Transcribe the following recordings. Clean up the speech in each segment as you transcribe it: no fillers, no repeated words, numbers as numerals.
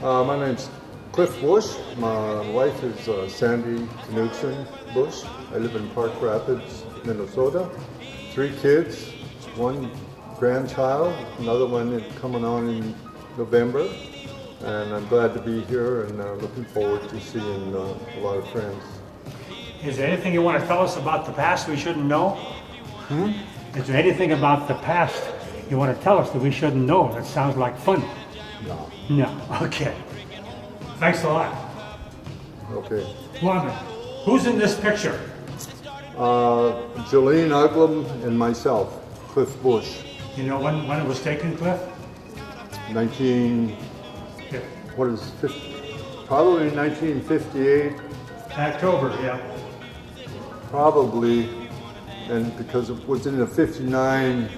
My name's Cliff Bush. My wife is Sandy Knudsen Bush. I live in Park Rapids, Minnesota. 3 kids, 1 grandchild, another one coming on in November. And I'm glad to be here and looking forward to seeing a lot of friends. Is there anything you want to tell us about the past we shouldn't know? Is there anything about the past you want to tell us that we shouldn't know? That sounds like fun. No. No. Okay. Thanks a lot. Okay. Wanda, who's in this picture? Jolene Uglum and myself, Cliff Bush. You know when it was taken, Cliff? 19... Yeah. What is 50? Probably 1958. October, yeah. Probably, and because it was in the 59,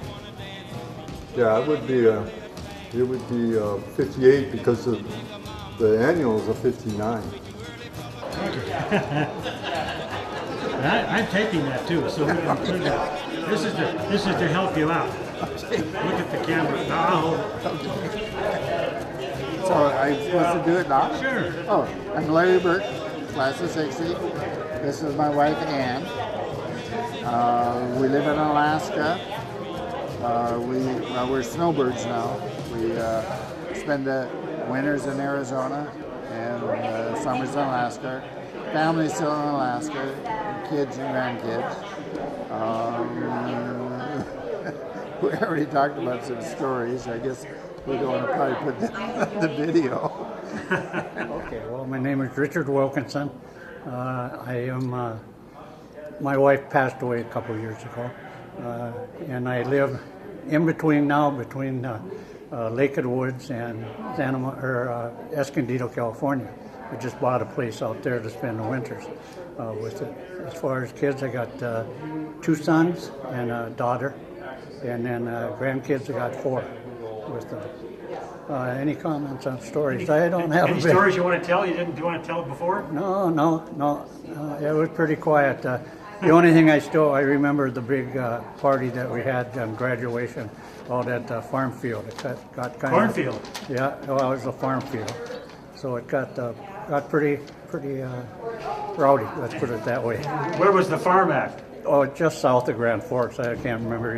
yeah, it would be 58 because of the annual is a 59. I'm taking that too, so this is to help you out. Look at the camera. So I'm supposed to do it now? Sure. Oh, I'm Larry Burke, class of 60. This is my wife, Ann. We live in Alaska. We're snowbirds now. We spend the winters in Arizona and summers in Alaska. Family's still in Alaska, kids and grandkids. We already talked about some stories. I guess we're going to probably put that on the video. Okay, well, my name is Richard Wilkinson. My wife passed away a couple of years ago, and I live in between Lake of the Woods and Escondido, California. I just bought a place out there to spend the winters with it. As far as kids, I got 2 sons and a daughter, and then grandkids, I got 4 with them. Any comments on stories? I don't have any stories you want to tell? Do you want to tell it before? No. It was pretty quiet. The only thing I remember the big party that we had on graduation out at the farm field. It got kind Cornfield? Yeah, well, it was a farm field. So it got pretty rowdy, let's put it that way. Where was the farm at? Oh, just south of Grand Forks. I can't remember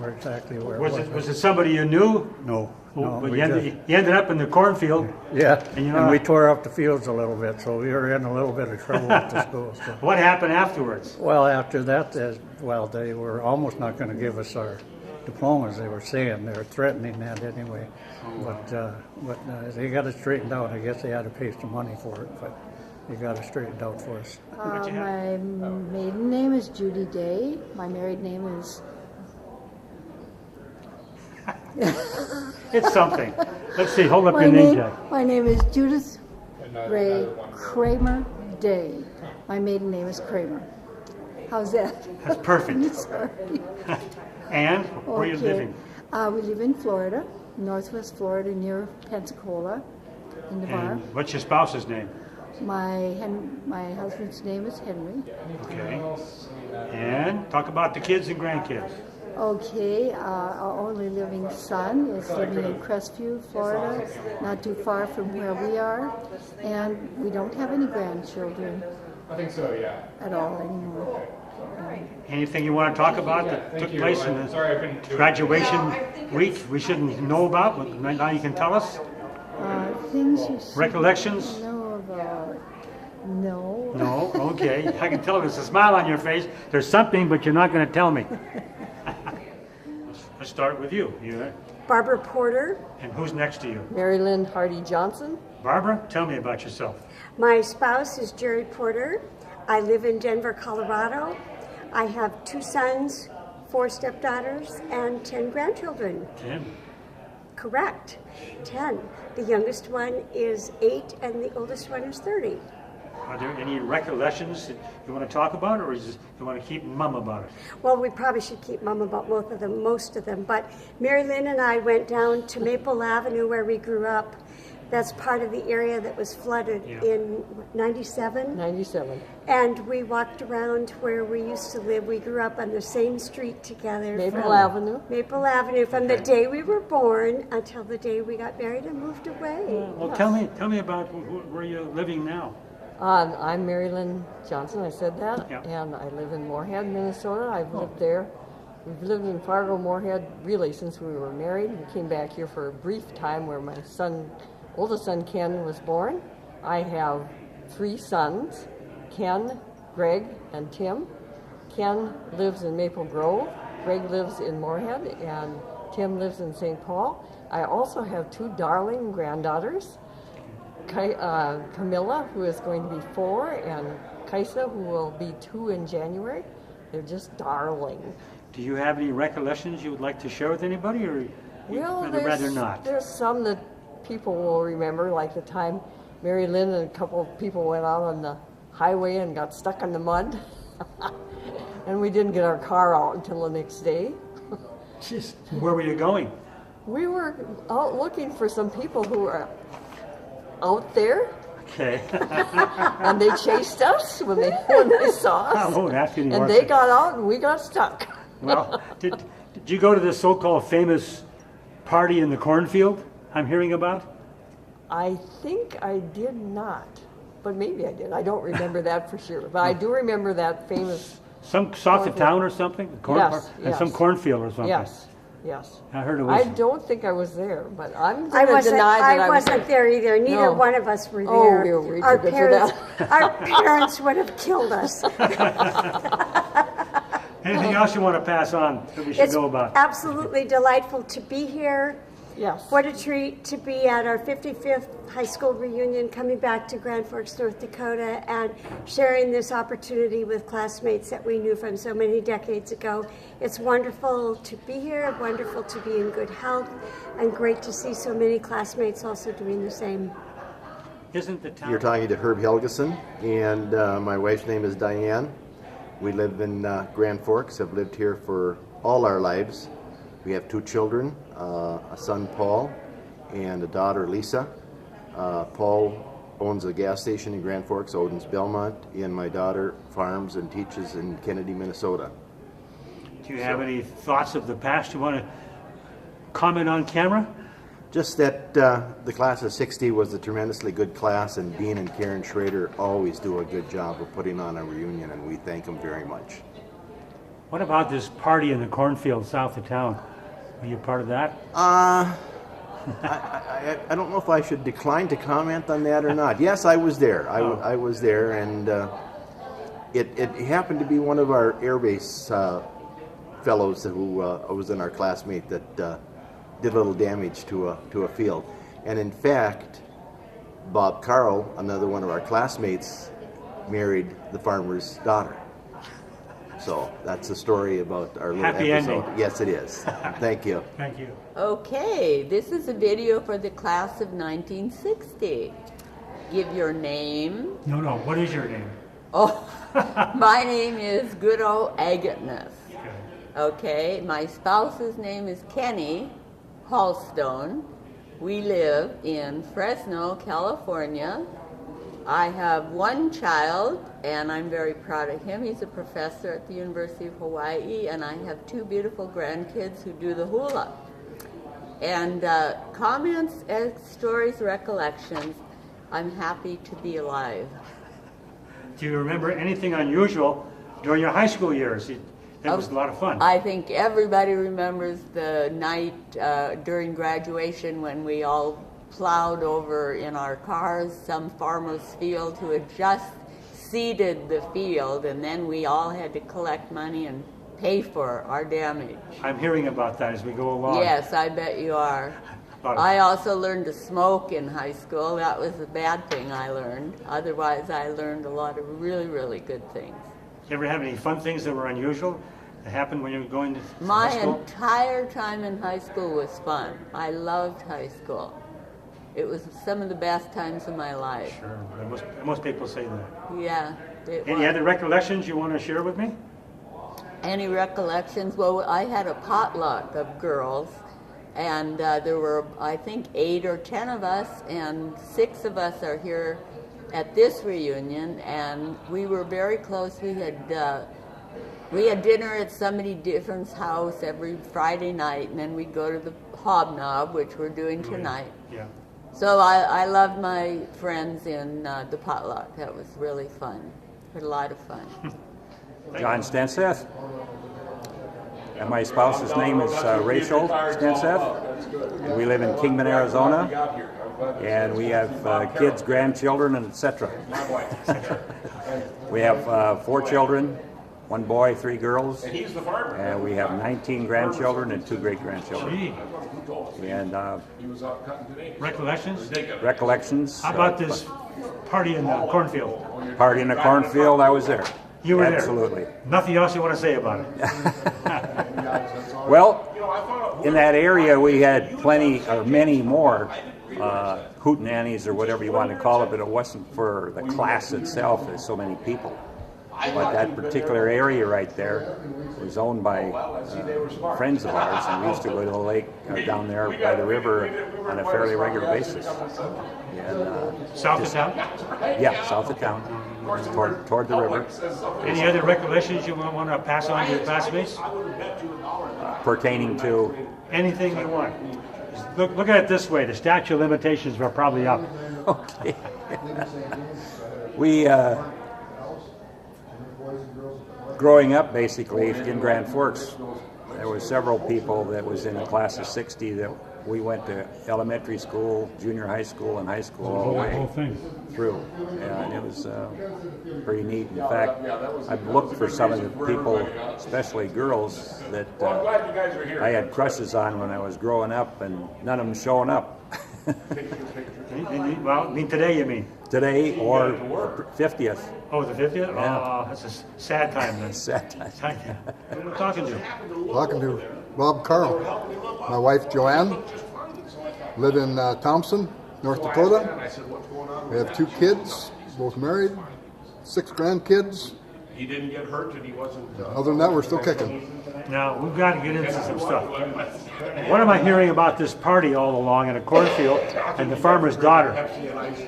exactly where it was. Was it somebody you knew? No. But you ended up in the cornfield. Yeah, and we tore up the fields a little bit, so we were in a little bit of trouble with the school. So. What happened afterwards? Well, after that, they were almost not going to give us our diplomas. They were saying, they were threatening that anyway. But they got it straightened out. I guess they had to pay some money for it, but they got it straightened out for us. My maiden name is Judy Day. My married name is... It's something. Let's see, hold up your name tag. My name is Judith Ray Kramer Day. My maiden name is Kramer. How's that? That's perfect. I'm sorry. And where are you living? We live in Florida, northwest Florida, near Pensacola, in Navarre. And what's your spouse's name? My husband's name is Henry. Okay. And talk about the kids and grandkids. Okay, our only living son is living in Crestview, Florida, not too far from where we are, and we don't have any grandchildren. I think so, yeah. At all anymore. Anything you want to talk about that took place in the graduation week we shouldn't know about, but now you can tell us? Things you should Recollections? know about. No. No? Okay. I can tell there's a smile on your face. There's something, but you're not going to tell me. Let's start with you. Barbara Porter. And who's next to you? Mary Lynn Hardy Johnson. Barbara, tell me about yourself. My spouse is Jerry Porter. I live in Denver, Colorado. I have 2 sons, 4 stepdaughters, and 10 grandchildren. 10? Correct. 10. The youngest one is 8 and the oldest one is 30. Are there any recollections that you want to talk about, or is you want to keep mum about it? Well, we probably should keep mum about both of them, most of them. But Mary Lynn and I went down to Maple Avenue where we grew up That's part of the area that was flooded in 97. 97. And we walked around where we used to live. We grew up on the same street together. Maple Avenue. Maple Avenue, from the day we were born until the day we got married and moved away. Well, tell me about where you're living now. I'm Mary Lynn Johnson, I said that, Yeah. and I live in Moorhead, Minnesota. I've lived there. We've lived in Fargo, Moorhead, really since we were married. We came back here for a brief time where my oldest son Ken was born. I have 3 sons, Ken, Greg, and Tim. Ken lives in Maple Grove, Greg lives in Moorhead, and Tim lives in St. Paul. I also have 2 darling granddaughters, Camilla, who is going to be 4, and Kaisa, who will be 2 in January. They're just darling. Do you have any recollections you would like to share with anybody, or Well, you'd rather not? There's some that people will remember, like the time Mary Lynn and a couple of people went out on the highway and got stuck in the mud. And we didn't get our car out until the next day. Jeez, where were you going? We were out looking for some people who were out there, Okay. and they chased us when they saw us. I won't ask any more. And they got out and we got stuck. Well, did you go to the so-called famous party in the cornfield I'm hearing about? I think I did not, but maybe I did. I don't remember that for sure, but I do remember that famous. Some south of town or something? Yes, And some yes. cornfield or something? Yes, yes. I heard it was. I don't think I was there, but I'm I going to deny that I wasn't there either. Neither No. one of us were Oh, there. we were way too our good for parents, that. our parents would have killed us. Anything else you want to pass on that we should It's know about? absolutely delightful to be here. Yes. What a treat to be at our 55th high school reunion, coming back to Grand Forks, North Dakota, and sharing this opportunity with classmates that we knew from so many decades ago. It's wonderful to be here, wonderful to be in good health, and great to see so many classmates also doing the same. Isn't the town? You're talking to Herb Helgeson, and my wife's name is Diane. We live in Grand Forks, have lived here for all our lives. We have 2 children, a son Paul and a daughter Lisa. Paul owns a gas station in Grand Forks, Odin's Belmont, and my daughter farms and teaches in Kennedy, Minnesota. Do you have any thoughts of the past you want to comment on camera? Just that the class of '60 was a tremendously good class, and Dean and Karen Schrader always do a good job of putting on a reunion, and we thank them very much. What about this party in the cornfield south of town? Were you part of that? I don't know if I should decline to comment on that or not. Yes, I was there. I was there, and it happened to be one of our airbase fellows who was in our classmate that did a little damage to a field. And in fact, Bob Carl, another one of our classmates, married the farmer's daughter. So that's the story about our little Happy episode. ending. Yes, it is. Thank you. Thank you. Okay, this is a video for the class of 1960. Give your name. No. What is your name? Oh, my name is Good Old Agatness. Okay, my spouse's name is Kenny Hallstone. We live in Fresno, California. I have 1 child, and I'm very proud of him. He's a professor at the University of Hawaii, and I have 2 beautiful grandkids who do the hula. And comments, stories, recollections, I'm happy to be alive. Do you remember anything unusual during your high school years? That was a lot of fun. I think everybody remembers the night during graduation when we all plowed over in our cars some farmer's field who had just seeded the field, and then we all had to collect money and pay for our damage. I'm hearing about that as we go along. Yes, I bet you are. I also learned to smoke in high school. That was a bad thing I learned. Otherwise, I learned a lot of really, really good things. You ever have any fun things that were unusual that happened when you were going to My high school? entire time in high school was fun. I loved high school. It was some of the best times of my life. Sure, most people say that. Yeah. Any other recollections you want to share with me? Any recollections? Well, I had a potluck of girls, And there were, I think, 8 or 10 of us, and 6 of us are here at this reunion, and we were very close. We had dinner at somebody different's house every Friday night, and then we'd go to the Hobnob, which we're doing tonight. Yeah. So I loved my friends in the potluck. That was really fun. We had a lot of fun. John Stenseth. And my spouse's name is Rachel Stenseth. And we live in Kingman, Arizona. And we have kids, grandchildren, and etc. We have 4 children, 1 boy, 3 girls. And we have 19 grandchildren and 2 great-grandchildren. And Recollections? recollections. How about this party in the cornfield? Party in the cornfield, I was there. You were Absolutely. there? Nothing else you want to say about it? Well, in that area we had plenty, or many more hootenannies or whatever you want to call it, but it wasn't for the class itself. There's so many people. But that particular area right there was owned by friends of ours, and we used to go to the lake down there by the river on a fairly regular basis. And, South of town? Yeah, south of town, toward the river. Any other recollections you want to pass on to your classmates? Pertaining to? Anything you want. Look at it this way. The statute of limitations were probably up. Okay. We... growing up, basically, in Grand Forks, there were several people that was in the class of 60 that we went to elementary school, junior high school, and high school all the way through. And it was pretty neat. In fact, I've looked for some of the people, especially girls, that I had crushes on when I was growing up, and none of them showing up. Well, I mean today, you mean? Today or 50th. Oh, the 50th? Yeah. Oh, that's a sad time then. Sad time. Who am I talking to? Talking to Bob Carl. My wife Joanne. Live in Thompson, North Dakota. We have 2 kids, both married, 6 grandkids. He didn't get hurt and he wasn't... Other than that, we're still kicking. Now, we've got to get into some stuff. What am I hearing about this party all along in a cornfield and the farmer's daughter?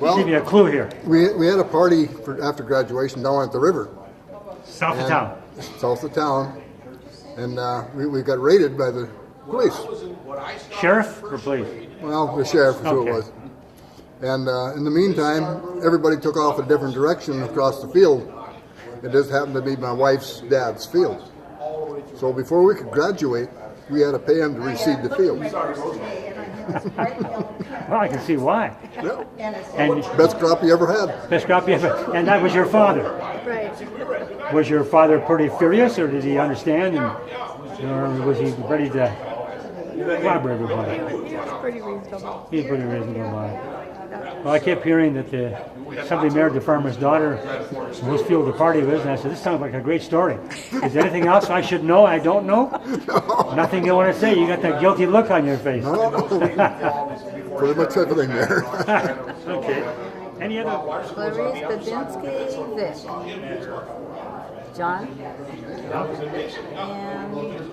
Well, give me a clue here. We had a party after graduation down at the river. South of town. South of town. And we got raided by the police. Sheriff or police? Well, the sheriff is who it was. And in the meantime, everybody took off a different direction across the field. It just happened to be my wife's dad's field. So before we could graduate, we had to pay him to reseed the field. Well, I can see why. Yeah. And best crop you ever had. Best crop you ever. And that was your father. Right. Was your father pretty furious, or did he understand, or was he ready to clobber everybody? He was pretty reasonable. He's pretty reasonable about it. Well, I kept hearing that somebody married the farmer's daughter whose field the party was, and I said, this sounds like a great story. Is there anything else I should know I don't know? No. Nothing you want to say? You got that guilty look on your face. No. Pretty much everything there. Okay. Any other? Clarice Badinsky, Vic. John. And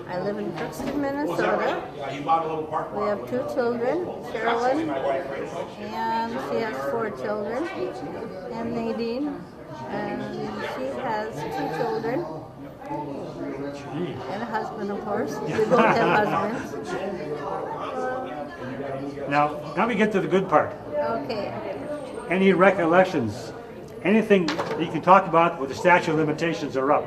I live in Crookston, Minnesota. We have 2 children, Sherilyn, and she has 4 children, and Nadine, and she has 2 children, and a husband, of course. We both have husbands. Now we get to the good part. Okay. Any recollections? Anything you can talk about with the statute of limitations are up?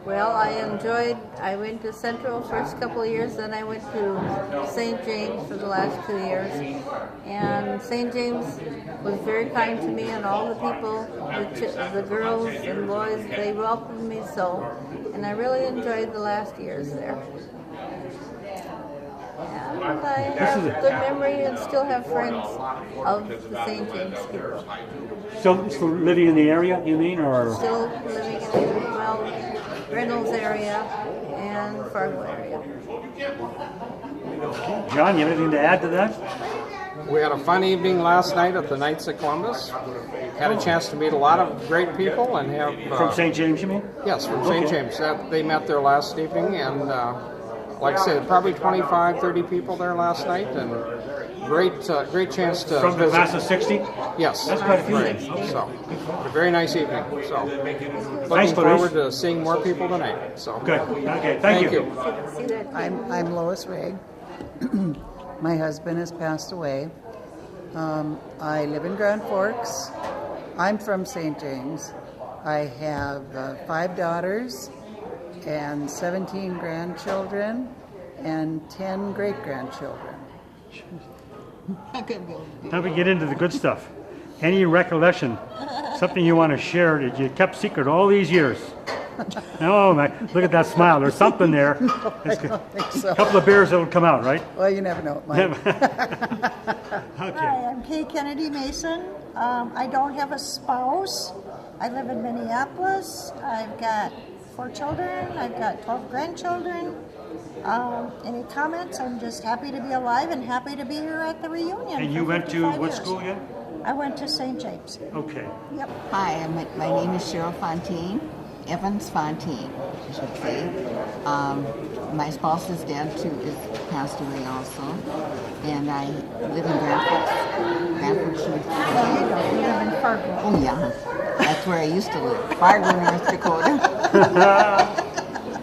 Well, I went to Central first couple of years, then I went to St. James for the last 2 years. And St. James was very kind to me, and all the people, the girls and boys, they welcomed me so. And I really enjoyed the last years there. And I have good memory and still have friends of the St. James people. Still living in the area, you mean, or? Still living in the Reynolds area and Fargo area. John, you have anything to add to that? We had a fun evening last night at the Knights of Columbus. Had a chance to meet a lot of great people and have... from St. James, you mean? Yes, from St. James. They met there last evening, and like I said, probably 25, 30 people there last night, and great chance to From the visit. class of 60? Yes. That's quite a few. Right. Okay. So, a very nice evening. So, Thanks, looking Louise. forward to seeing more people tonight. So, Good. Okay, thank you. I'm Lois Rigg. My husband has passed away. I live in Grand Forks. I'm from St. James. I have 5 daughters and 17 grandchildren and 10 great-grandchildren. Now we get into the good stuff. Any recollection, something you want to share that you kept secret all these years? Oh my, look at that smile. There's something there. No, I don't think so. A couple of beers that'll come out, right? Well, you never know. Okay. Hi, I'm Kay Kennedy Mason. I don't have a spouse. I live in Minneapolis. I've got 4 children. I've got 12 grandchildren. Any comments? I'm just happy to be alive and happy to be here at the reunion. And you for went to 55 what years. school again? I went to St. James. Okay. Yep. Hi, my name is Cheryl Fontaine, Evans Fontaine, I should say. My spouse's dad too is passed away also, and I live in Grand Forks. You live in Fargo. Oh yeah, that's where I used to live, Fargo, North Dakota.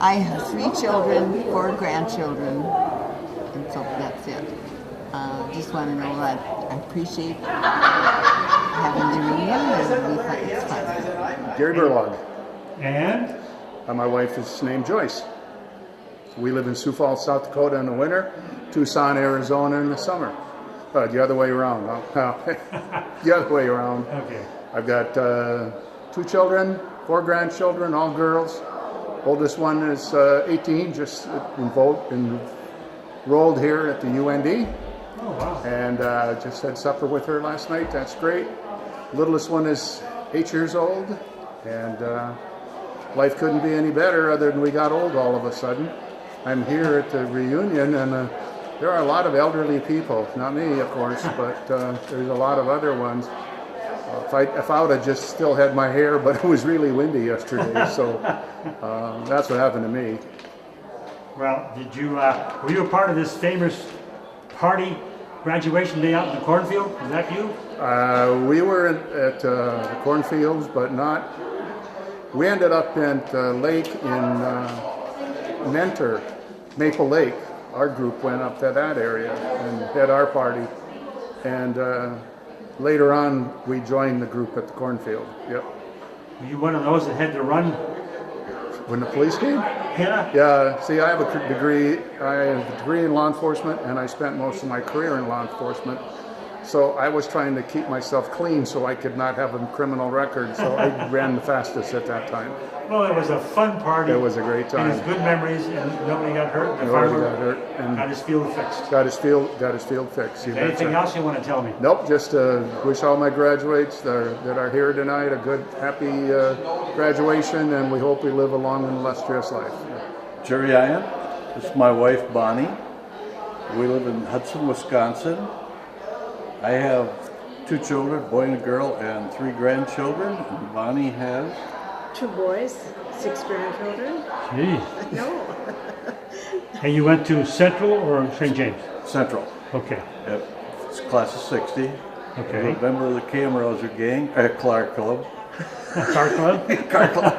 I have 3 children, 4 grandchildren, and so that's it. Just want to know that I appreciate having the reunion, and we think it's fun. Gary Burlog. And? My wife is named Joyce. We live in Sioux Falls, South Dakota in the winter, Tucson, Arizona in the summer. The other way around. The other way around. Okay. I've got 2 children, 4 grandchildren, all girls. Oldest one is 18, just enrolled here at the UND. Oh, wow. And just had supper with her last night. That's great. Littlest one is 8 years old. And life couldn't be any better other than we got old all of a sudden. I'm here at the reunion, and there are a lot of elderly people. Not me, of course, but there's a lot of other ones. If I would have just still had my hair, but it was really windy yesterday, so that's what happened to me. Well, did you, were you a part of this famous party graduation day out in the cornfield? Was that you? We were at the cornfields, but not. We ended up at the lake in Mentor, Maple Lake. Our group went up to that area and had our party. And later on, we joined the group at the cornfield. Yep. Were you one of those that had to run? When the police came? Yeah. Yeah. See, I have a degree. I have a degree in law enforcement, and I spent most of my career in law enforcement. So I was trying to keep myself clean so I could not have a criminal record. So I ran the fastest at that time. Well, it was a fun party. It was a great time. And it's good memories, and nobody got hurt. The Nobody farmer got hurt. And got his field fixed. Got his field fixed. You Anything betcha. else you want to tell me? Nope. Just wish all my graduates that are here tonight a good, happy graduation, and we hope we live a long and illustrious life. Jerry Ian. This is my wife Bonnie. We live in Hudson, Wisconsin. I have 2 children, a boy and a girl, and 3 grandchildren. And Bonnie has 2 boys, 6 grandchildren. Jeez. No. And you went to Central or St. James? Central. Okay. Yep. It's class of 60. Okay. I'm a member of the Camrose gang, Clark Club. Car club? Car club.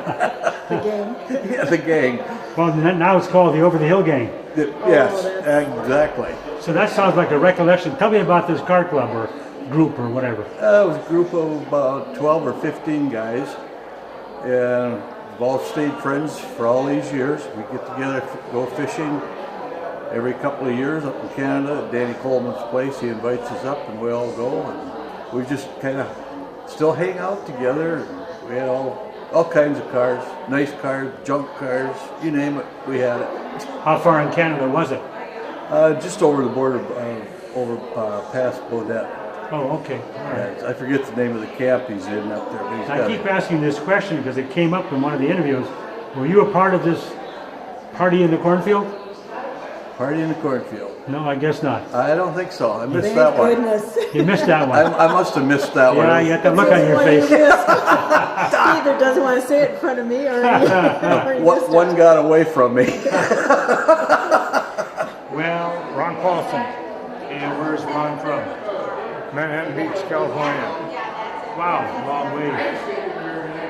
The gang. Yeah, the gang. Well, now it's called the Over the Hill Gang. Yes, exactly. So that sounds like a recollection. Tell me about this car club or group or whatever. It was a group of about 12 or 15 guys, and we've all stayed friends for all these years. We get together, go fishing every couple of years up in Canada at Danny Coleman's place. He invites us up, and we all go, and we just kind of still hang out together. We had all kinds of cars, nice cars, junk cars, you name it, we had it. How far in Canada was it? Just over the border, past Baudette. Oh, okay. All right. I forget the name of the camp he's in up there. But I keep asking this question because it came up in one of the interviews. Were you a part of this party in the cornfield? Party in the cornfield? No, I guess not. I don't think so. I missed that one. Goodness. You missed that one. I must have missed that one. Yeah, you had that look on your face. He either doesn't want to say it in front of me or, or he missed it. One got away from me. Well, Ron Paulson. And where's Ron from? Manhattan Beach, California. Wow, long way.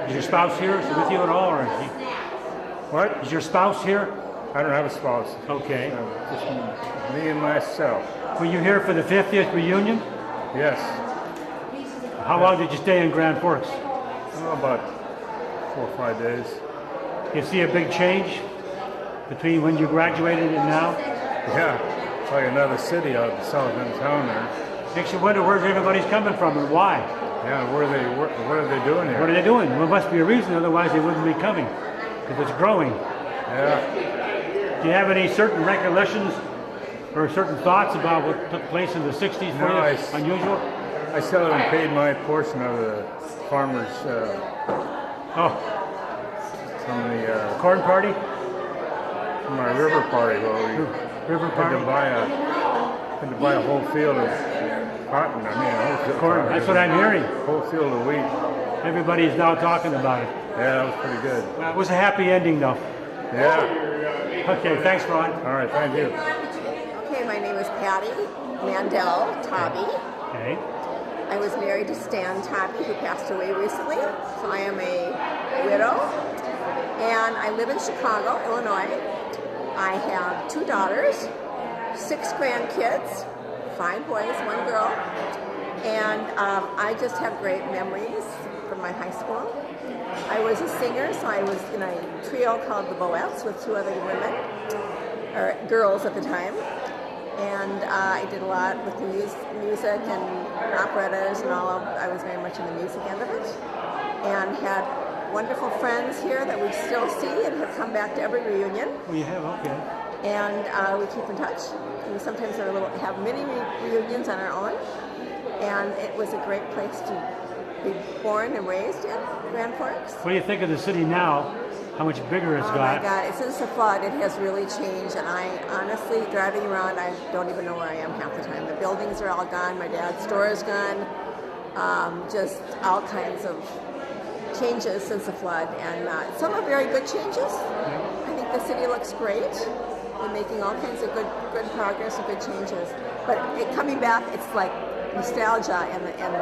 Is your spouse here? Is she with you at all? Or is she... What? Is your spouse here? I don't have a spouse. Okay. Just me and myself. Were you here for the 50th reunion? Yes. How long did you stay in Grand Forks? Oh, about 4 or 5 days. You see a big change between when you graduated and now? Yeah, it's like another city out the south end of town there. Makes you wonder where everybody's coming from and why. Yeah, what are they doing here? What are they doing? Well, there must be a reason, otherwise they wouldn't be coming, because it's growing. Yeah. Do you have any certain recollections or certain thoughts about what took place in the 60s for you? Unusual? I still haven't paid my portion of the farmers' from the corn party? From our river party. Well, we river party? Had to buy a whole field of cotton. I mean, a whole field corn. That's what I'm hearing. Whole field of wheat. Everybody's now talking about it. Yeah, that was pretty good. Well, it was a happy ending, though. Yeah. Okay, thanks, Ron. All right, thank you. Okay, my name is Patty Mandel Tobby. Okay. I was married to Stan Tobby, who passed away recently. So I am a widow. And I live in Chicago, Illinois. I have 2 daughters, 6 grandkids, 5 boys, 1 girl. And I just have great memories from my high school. I was a singer, so I was in a trio called the Boettes with 2 other women, or girls at the time. And I did a lot with the music and operettas and all of, I was very much in the music end of it. And had wonderful friends here that we still see and have come back to every reunion. Oh, you have? Okay. And we keep in touch. We sometimes have many reunions on our own. And it was a great place to be born and raised in, Grand Forks. What do you think of the city now? How much bigger it's got? Oh my God, since the flood, it has really changed. And I honestly, driving around, I don't even know where I am half the time. The buildings are all gone. My dad's store is gone. Just all kinds of changes since the flood. And some are very good changes. I think the city looks great. We're making all kinds of good progress and good changes. But coming back, it's like nostalgia, and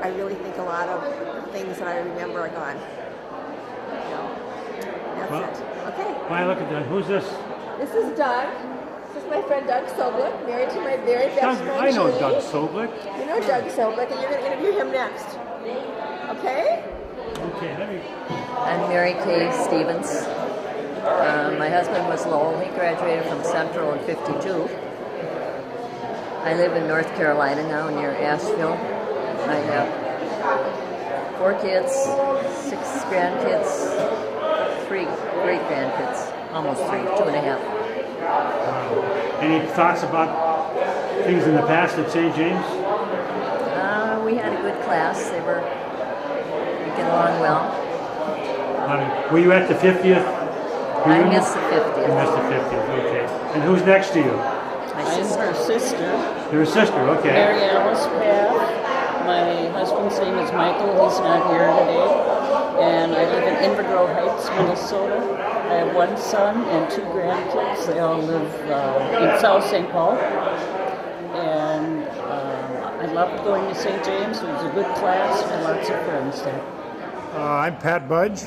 I really think a lot of things that I remember are gone. That's it. Okay. Why, look at that. Who's this? This is Doug. This is my friend Doug Soblick, married to my very best friend I know Julie. Doug Soblick. You know Doug Soblick, and you're going to interview him next. Okay? Okay, let me... I'm Mary Kay Stevens. My husband was Lowell. He graduated from Central in '52. I live in North Carolina now, near Asheville. I have 4 kids, 6 grandkids, 3 great-grandkids, almost 3, 2.5. Any thoughts about things in the past at St. James? We had a good class. We get along well. Were you at the 50th? I missed the 50th. You missed the 50th, okay. And who's next to you? I'm her sister. You're a sister, okay. Mary Alice Path. My husband's name is Michael. He's not here today. And I live in Inver Heights, Minnesota. I have 1 son and 2 grandkids. They all live in South St. Paul. And I loved going to St. James. It was a good class and lots of friends there. I'm Pat Budge,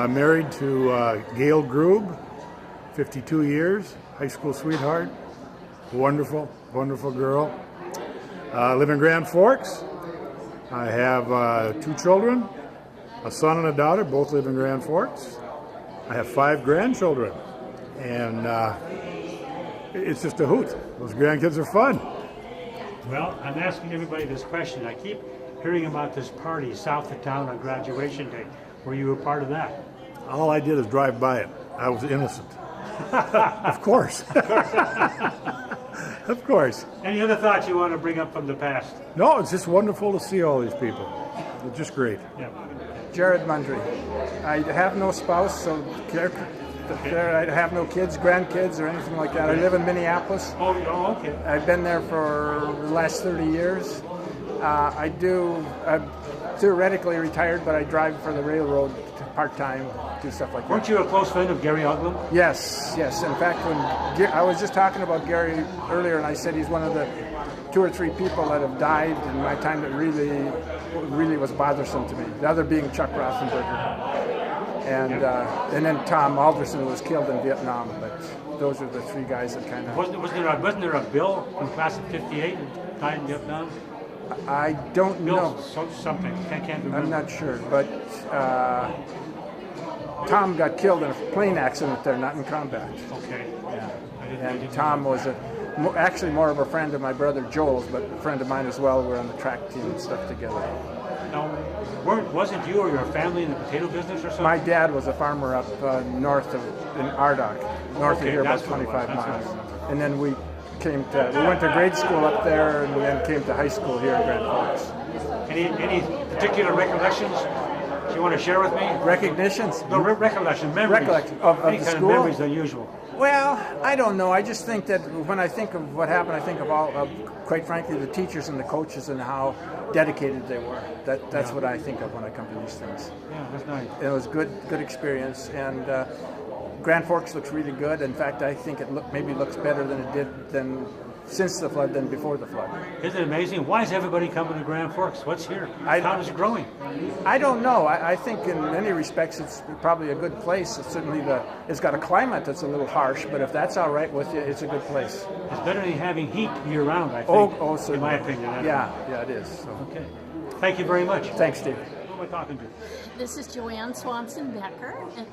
married to Gail Grube, 52 years, high school sweetheart. Wonderful, wonderful girl. Live in Grand Forks. I have 2 children, a son and a daughter, both live in Grand Forks. I have 5 grandchildren, and it's just a hoot. Those grandkids are fun. Well, I'm asking everybody this question. I keep hearing about this party south of town on graduation day. Were you a part of that? All I did is drive by it. I was innocent. Of course. Of course. Any other thoughts you want to bring up from the past? No, it's just wonderful to see all these people. They're just great. Yeah. Jared Mundry. I have no spouse, so I have no kids, grandkids, or anything like that. I live in Minneapolis. Oh, okay. I've been there for the last 30 years. I do theoretically retired, but I drive for the railroad part-time, do stuff like that. Weren't you a close friend of Gary Oglam? Yes, yes. In fact, when I was just talking about Gary earlier, and I said he's one of the 2 or 3 people that have died in my time that really was bothersome to me. The other being Chuck Rothenberger. And then Tom Alderson was killed in Vietnam, but those are the 3 guys that kind of... Wasn't there a bill from class of 58 that died in Vietnam? I don't know. Something. Can't remember. I'm not sure, but Tom got killed in a plane accident there, not in combat. Okay. Yeah. And Tom was actually more of a friend of my brother Joel's, but a friend of mine as well. We're on the track team and stuff together. Now, wasn't you or your family in the potato business or something? My dad was a farmer up north in Ardagh, north of here, about 25 miles. And then we went to grade school up there, and then came to high school here in Grand Forks. Any particular recollections you want to share with me? Recognitions? No, recollection, memories. Recollection of Any the kind school? of memories unusual. Well, I don't know. I just think that when I think of what happened, I think of quite frankly, the teachers and the coaches and how dedicated they were. That's what I think of when I come to these things. Yeah, that's nice. It was good experience, and Grand Forks looks really good. In fact, I think it maybe looks better than it did since the flood than before the flood. Isn't it amazing? Why is everybody coming to Grand Forks? What's here? How is it growing? I don't know. I think in many respects it's probably a good place. It's certainly it's got a climate that's a little harsh, but if that's all right with you, it's a good place. It's better than having heat year-round, I think. Oh, certainly. In my opinion. Yeah, it is. So. Okay. Thank you very much. Thanks, Steve. Who am I talking to? This is Joanne Swanson Becker, and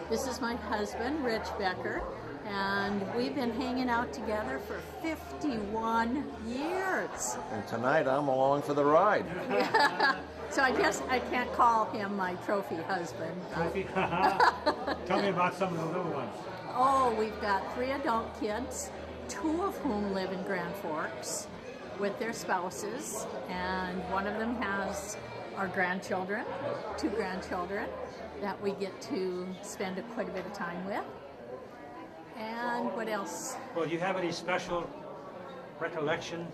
this is my husband, Rich Becker, and we've been hanging out together for 51 years. And tonight I'm along for the ride. So I guess I can't call him my trophy husband. Trophy? Tell me about some of the little ones. Oh, we've got 3 adult kids, 2 of whom live in Grand Forks with their spouses, and one of them has our grandchildren, 2 grandchildren that we get to spend quite a bit of time with. And what else? Well, do you have any special recollection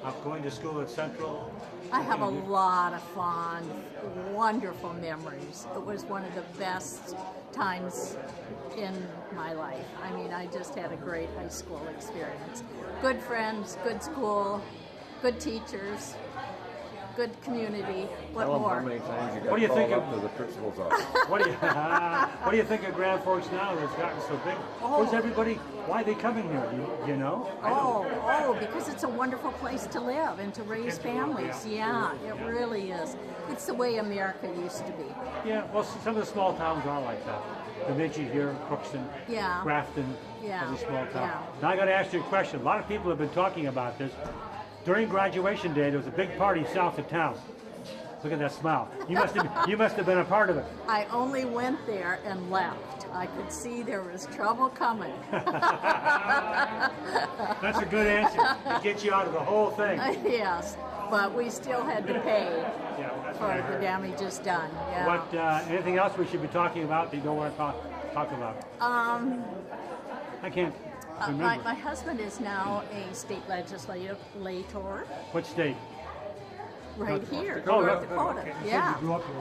of going to school at Central? I have a lot of fond, wonderful memories. It was one of the best times in my life. I mean, I just had a great high school experience. Good friends, good school, good teachers, good community. What Tell them more? how many times you got What do you think called of- up to the principal's office. What do you think of Grand Forks now that's gotten so big? Who's everybody? Why are they coming here? You know? Oh, because it's a wonderful place to live and to raise families. Yeah, it really is. It's the way America used to be. Yeah, well, some of the small towns are like that. Bemidji here, Crookston, Yeah. Grafton, Yeah. every small town. Yeah. Now I got to ask you a question. A lot of people have been talking about this. During graduation day, there was a big party south of town. Look at that smile. You must have been a part of it. I only went there and left. I could see there was trouble coming. That's a good answer. It gets you out of the whole thing. Yes, but we still had to pay what I for the heard. damages done. Yeah. What? Anything else we should be talking about that you don't want to talk about? I can't remember. My husband is now a state legislator. What state? Right North here, Dakota. North Dakota. Okay. You said Yeah. you grew up here.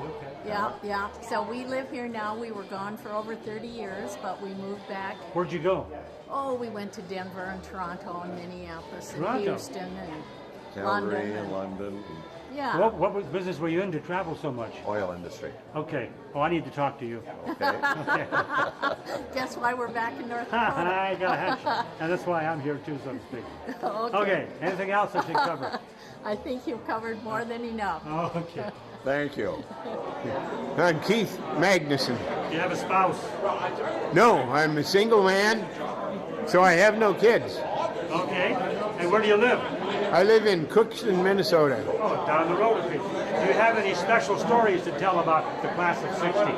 Okay. Yeah. So we live here now. We were gone for over 30 years, but we moved back. Where'd you go? Oh, we went to Denver and Toronto and Minneapolis and Toronto. Houston and Calgary London. and London. Yeah. What business were you in to travel so much? Oil industry. Okay. Oh, I need to talk to you. Okay. Okay. Guess why we're back in North I Dakota? got hatched. And that's why I'm here too, so to speak. Okay. Okay. Anything else I should cover? I think you've covered more than enough. Oh, okay. Thank you. I'm Keith Magnuson. Do you have a spouse? No, I'm a single man, so I have no kids. Okay. And where do you live? I live in Crookston, Minnesota. Oh, down the road with me. Do you have any special stories to tell about the class of 60?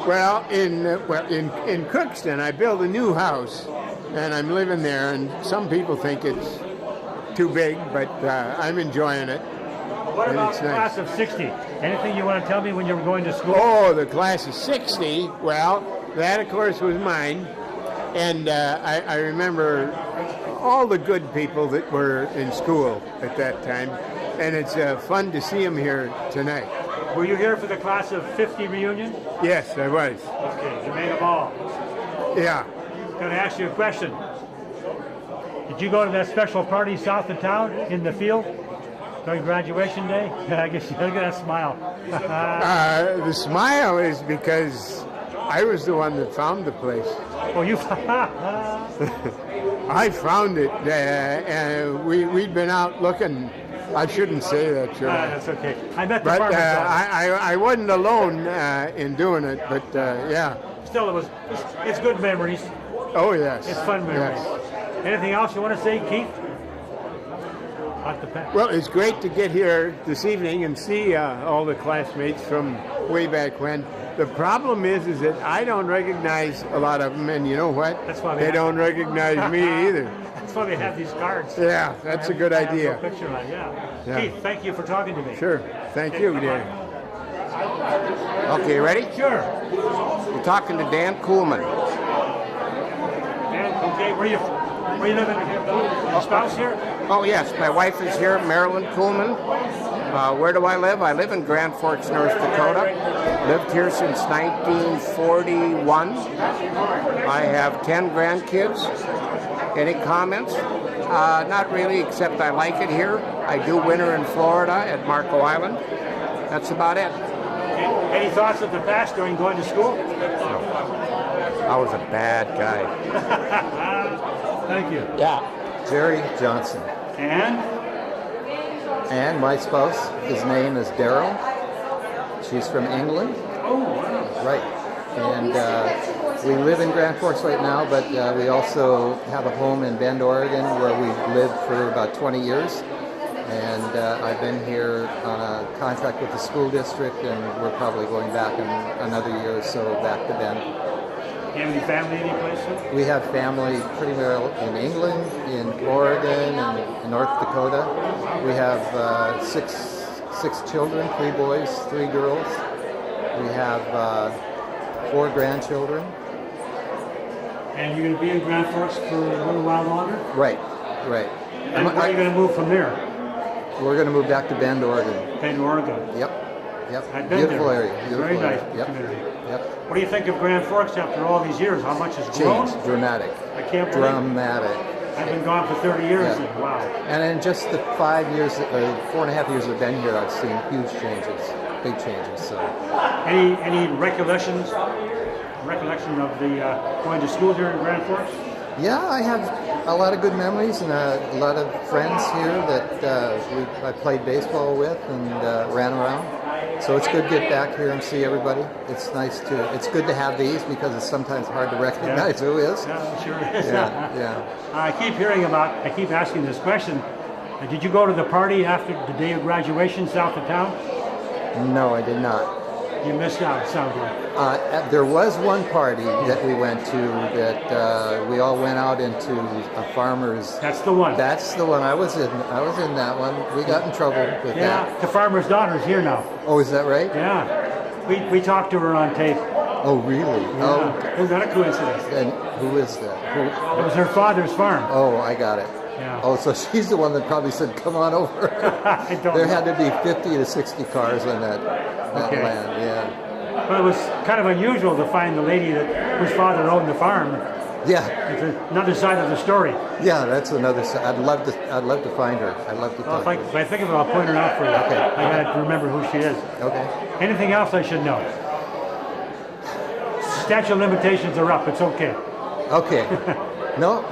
Well, in Crookston, I built a new house, and I'm living there. And some people think it's too big, but I'm enjoying it. What and about it's the nice. class of 60? Anything you want to tell me when you were going to school? Oh, the class of 60. Well, that of course was mine, and I remember all the good people that were in school at that time. and it's fun to see them here tonight. Were you here for the class of 50 reunion? Yes, I was. Okay, you made them all. Yeah. Going to ask you a question. Did you go to that special party south of town in the field during graduation day? I guess look at that smile. The smile is because I was the one that found the place. Oh, you? I found it. We'd been out looking. I shouldn't say that, should I? That's okay. I met the But farmer's daughter. I wasn't alone in doing it. But yeah. Still, it's good memories. Oh yes. It's fun memories. Yes. Anything else you want to say, Keith? Off the path. Well, it's great to get here this evening and see all the classmates from way back when. The problem is that I don't recognize a lot of them, and you know what? That's why they don't recognize me either. That's why they have these cards. Yeah, that's a good idea. Picture of it, yeah. Yeah. Keith, thank you for talking to me. Sure. Thank you, Dan. Okay, ready? Sure. We're talking to Dan Kuhlman. Dan, okay, where you living? Your spouse here? Oh, yes. My wife is here, Marilyn Kuhlman. Where do I live? I live in Grand Forks, North Dakota. Lived here since 1941. I have 10 grandkids. Any comments? Not really, except I like it here. I do winter in Florida at Marco Island. That's about it. Okay. Any thoughts of the past during going to school? I was a bad guy. Thank you. Yeah. Jerry Johnson. And my spouse, his name is Daryl. She's from England. Oh, wow. Right. And we live in Grand Forks right now, but we also have a home in Bend, Oregon, where we've lived for about 20 years. And I've been here on a contract with the school district, and we're probably going back in another year or so back to Bend. Do you have any family any place? We have family pretty well in England, in Oregon, and in North Dakota. We have six children, 3 boys, 3 girls. We have 4 grandchildren. And you're going to be in Grand Forks for a little while longer? Right, right. And where are you going to move from there? We're going to move back to Bend, Oregon. Bend, Oregon. Yep. I've been Beautiful there. area. Beautiful Very nice area. Yep. community. Yep. What do you think of Grand Forks after all these years? How much has grown? Changed. Dramatic. I can't believe it. Dramatic. I've been gone for 30 years. Yeah. And wow. And in just the 5 years, 4.5 years I've been here, I've seen huge changes, big changes. So. Any recollection of the going to school here in Grand Forks? Yeah, I have a lot of good memories and a lot of friends here that I played baseball with and ran around. So it's good to get back here and see everybody. It's good to have these because it's sometimes hard to recognize who is. Yeah, sure is. Yeah. I keep asking this question. Did you go to the party after the day of graduation south of town? No, I did not. You missed out, sounds like. There was one party that we went to that we all went out into a farmer's. That's the one. That's the one. I was in that one. We got in trouble with that. Yeah, the farmer's daughter's here now. Oh, is that right? Yeah. We talked to her on tape. Oh, really? Yeah. Oh. Isn't that a coincidence? And who is that? It was her father's farm. Oh, I got it. Yeah. Oh, so she's the one that probably said, "Come on over." There had to be 50 to 60 cars on that Okay. land. Yeah. But it was kind of unusual to find the lady whose father owned the farm. Yeah. It's another side of the story. Yeah, that's another side. I'd love to find her. I'd love to Well, talk if I think of it, I'll point her out for you. Okay. I got to remember who she is. Okay. Anything else I should know? Statute of limitations are up. It's okay. Okay. No,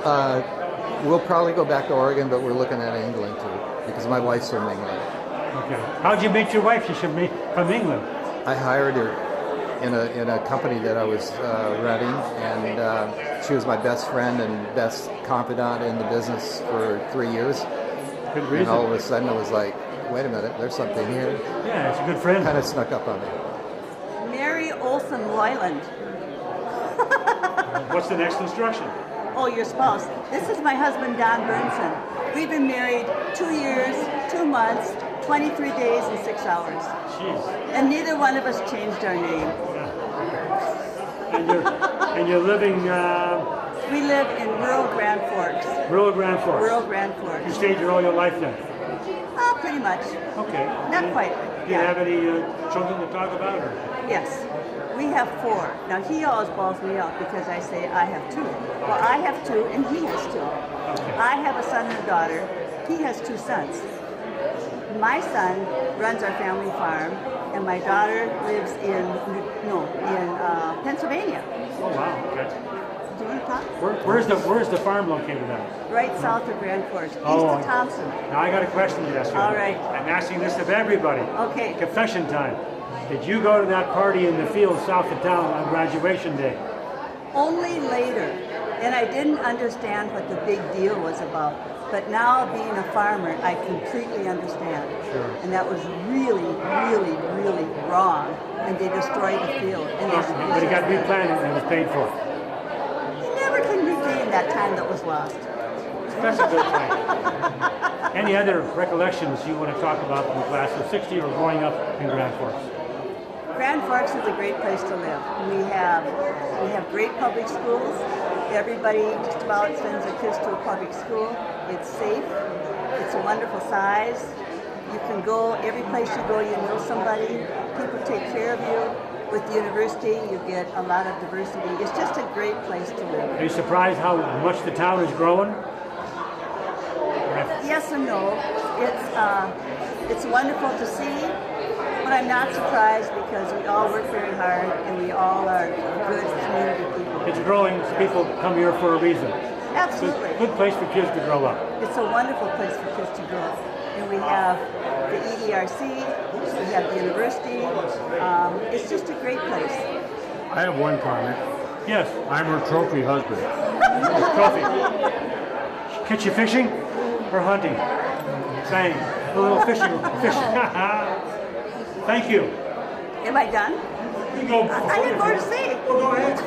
we'll probably go back to Oregon, but we're looking at England too, because my wife's from England. Okay. How'd you meet your wife? She should be from England. I hired her in a company that I was running, and she was my best friend and best confidant in the business for 3 years. Good reason. And all of a sudden it was like, wait a minute, there's something here. Yeah, it's a good friend. Kind of snuck up on me. Mary Olson Wyland. What's the next instruction? Oh, your spouse. This is my husband, Don Burnson. We've been married 2 years, 2 months, 23 days, and 6 hours. Jeez. And neither one of us changed our name. And you're living... We live in rural Grand Forks. Rural Grand Forks. Rural Grand Forks. You stayed here all your life then? Pretty much. Okay. Not quite. Do you have any children to talk about? Or? Yes. We have 4. Now he always balls me out because I say I have 2. Well, I have 2 and he has 2. Okay. I have a son and a daughter. He has 2 sons. My son runs our family farm, and my daughter lives in Pennsylvania. Oh wow. Okay. Do you want to talk? Where's the farm located at? Right south of Grand Forks, east of Thompson. Now I got a question to ask you. All right. I'm asking this of everybody. Okay. Confession time. Did you go to that party in the field south of town on graduation day? Only later. And I didn't understand what the big deal was about. But now, being a farmer, I completely understand. Sure. And that was really, really, really wrong. And they destroyed the field. And But it got replanted and it was paid for. You never can regain that time that was lost. That's a good point. Any other recollections you want to talk about from the class of 60 or growing up in Grand Forks? Grand Forks is a great place to live. We have great public schools. Everybody just about sends their kids to a public school. It's safe. It's a wonderful size. You can go, every place you go, you know somebody. People take care of you. With the university, you get a lot of diversity. It's just a great place to live. Are you surprised how much the town is growing? Yes and no. It's wonderful to see, but I'm not surprised because we all work very hard and we all are good community people. It's growing, so people come here for a reason. Absolutely. Good place for kids to grow up. It's a wonderful place for kids to grow up. And we have the EERC, we have the university. It's just a great place. I have one comment. Yes. I'm her trophy husband. Trophy. Catch you fishing or hunting? Same. A little fishing. Thank you. Am I done? You go. I had more to say. Well, go ahead.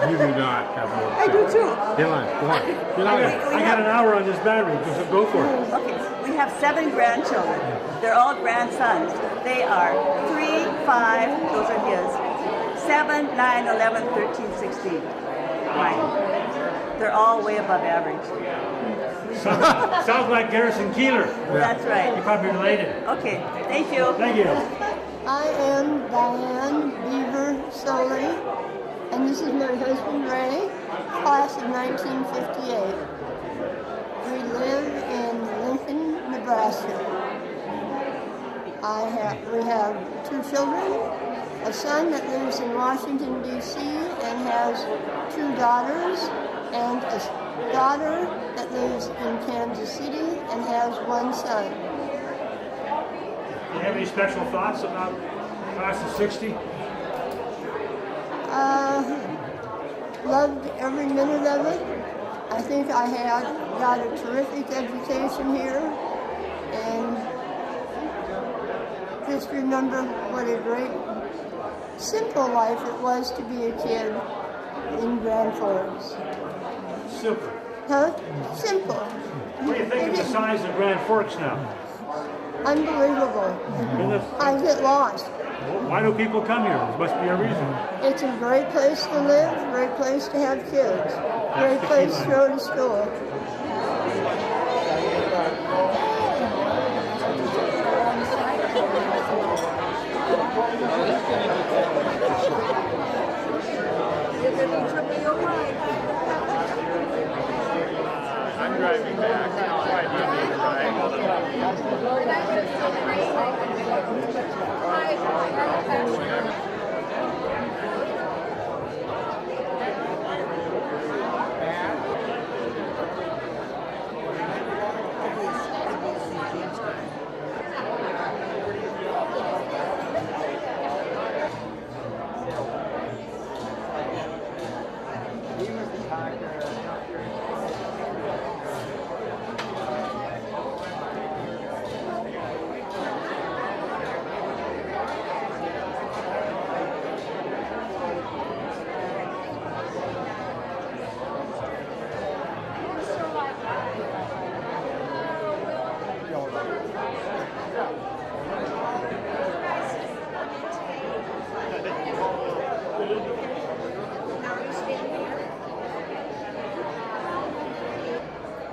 You do not have more to I say. do too. Come on, come on. Get on it. I got an hour on this battery, so go for it. Okay, we have 7 grandchildren. They're all grandsons. They are 3, 5, those are his, 7, 9, 11, 13, 16. Mine. They're all way above average. Sounds like Garrison Keeler. That's right. You're probably related. Okay, thank you. Thank you. I am Diane Beaver Soley, and this is my husband Ray, class of 1958. We live in Lincoln, Nebraska. We have 2 children, a son that lives in Washington, D.C. and has 2 daughters, and a daughter that lives in Kansas City and has 1 son. Do you have any special thoughts about class of 60? Loved every minute of it. I think I got a terrific education here, and just remember what a great, simple life it was to be a kid in Grand Forks. Super. Huh? Simple. What do you think of the size of Grand Forks now? Unbelievable. I get lost. Well, why do people come here? There must be a reason. It's a great place to live, great place to have kids, great place to go to school. I'm driving back. Why do you need a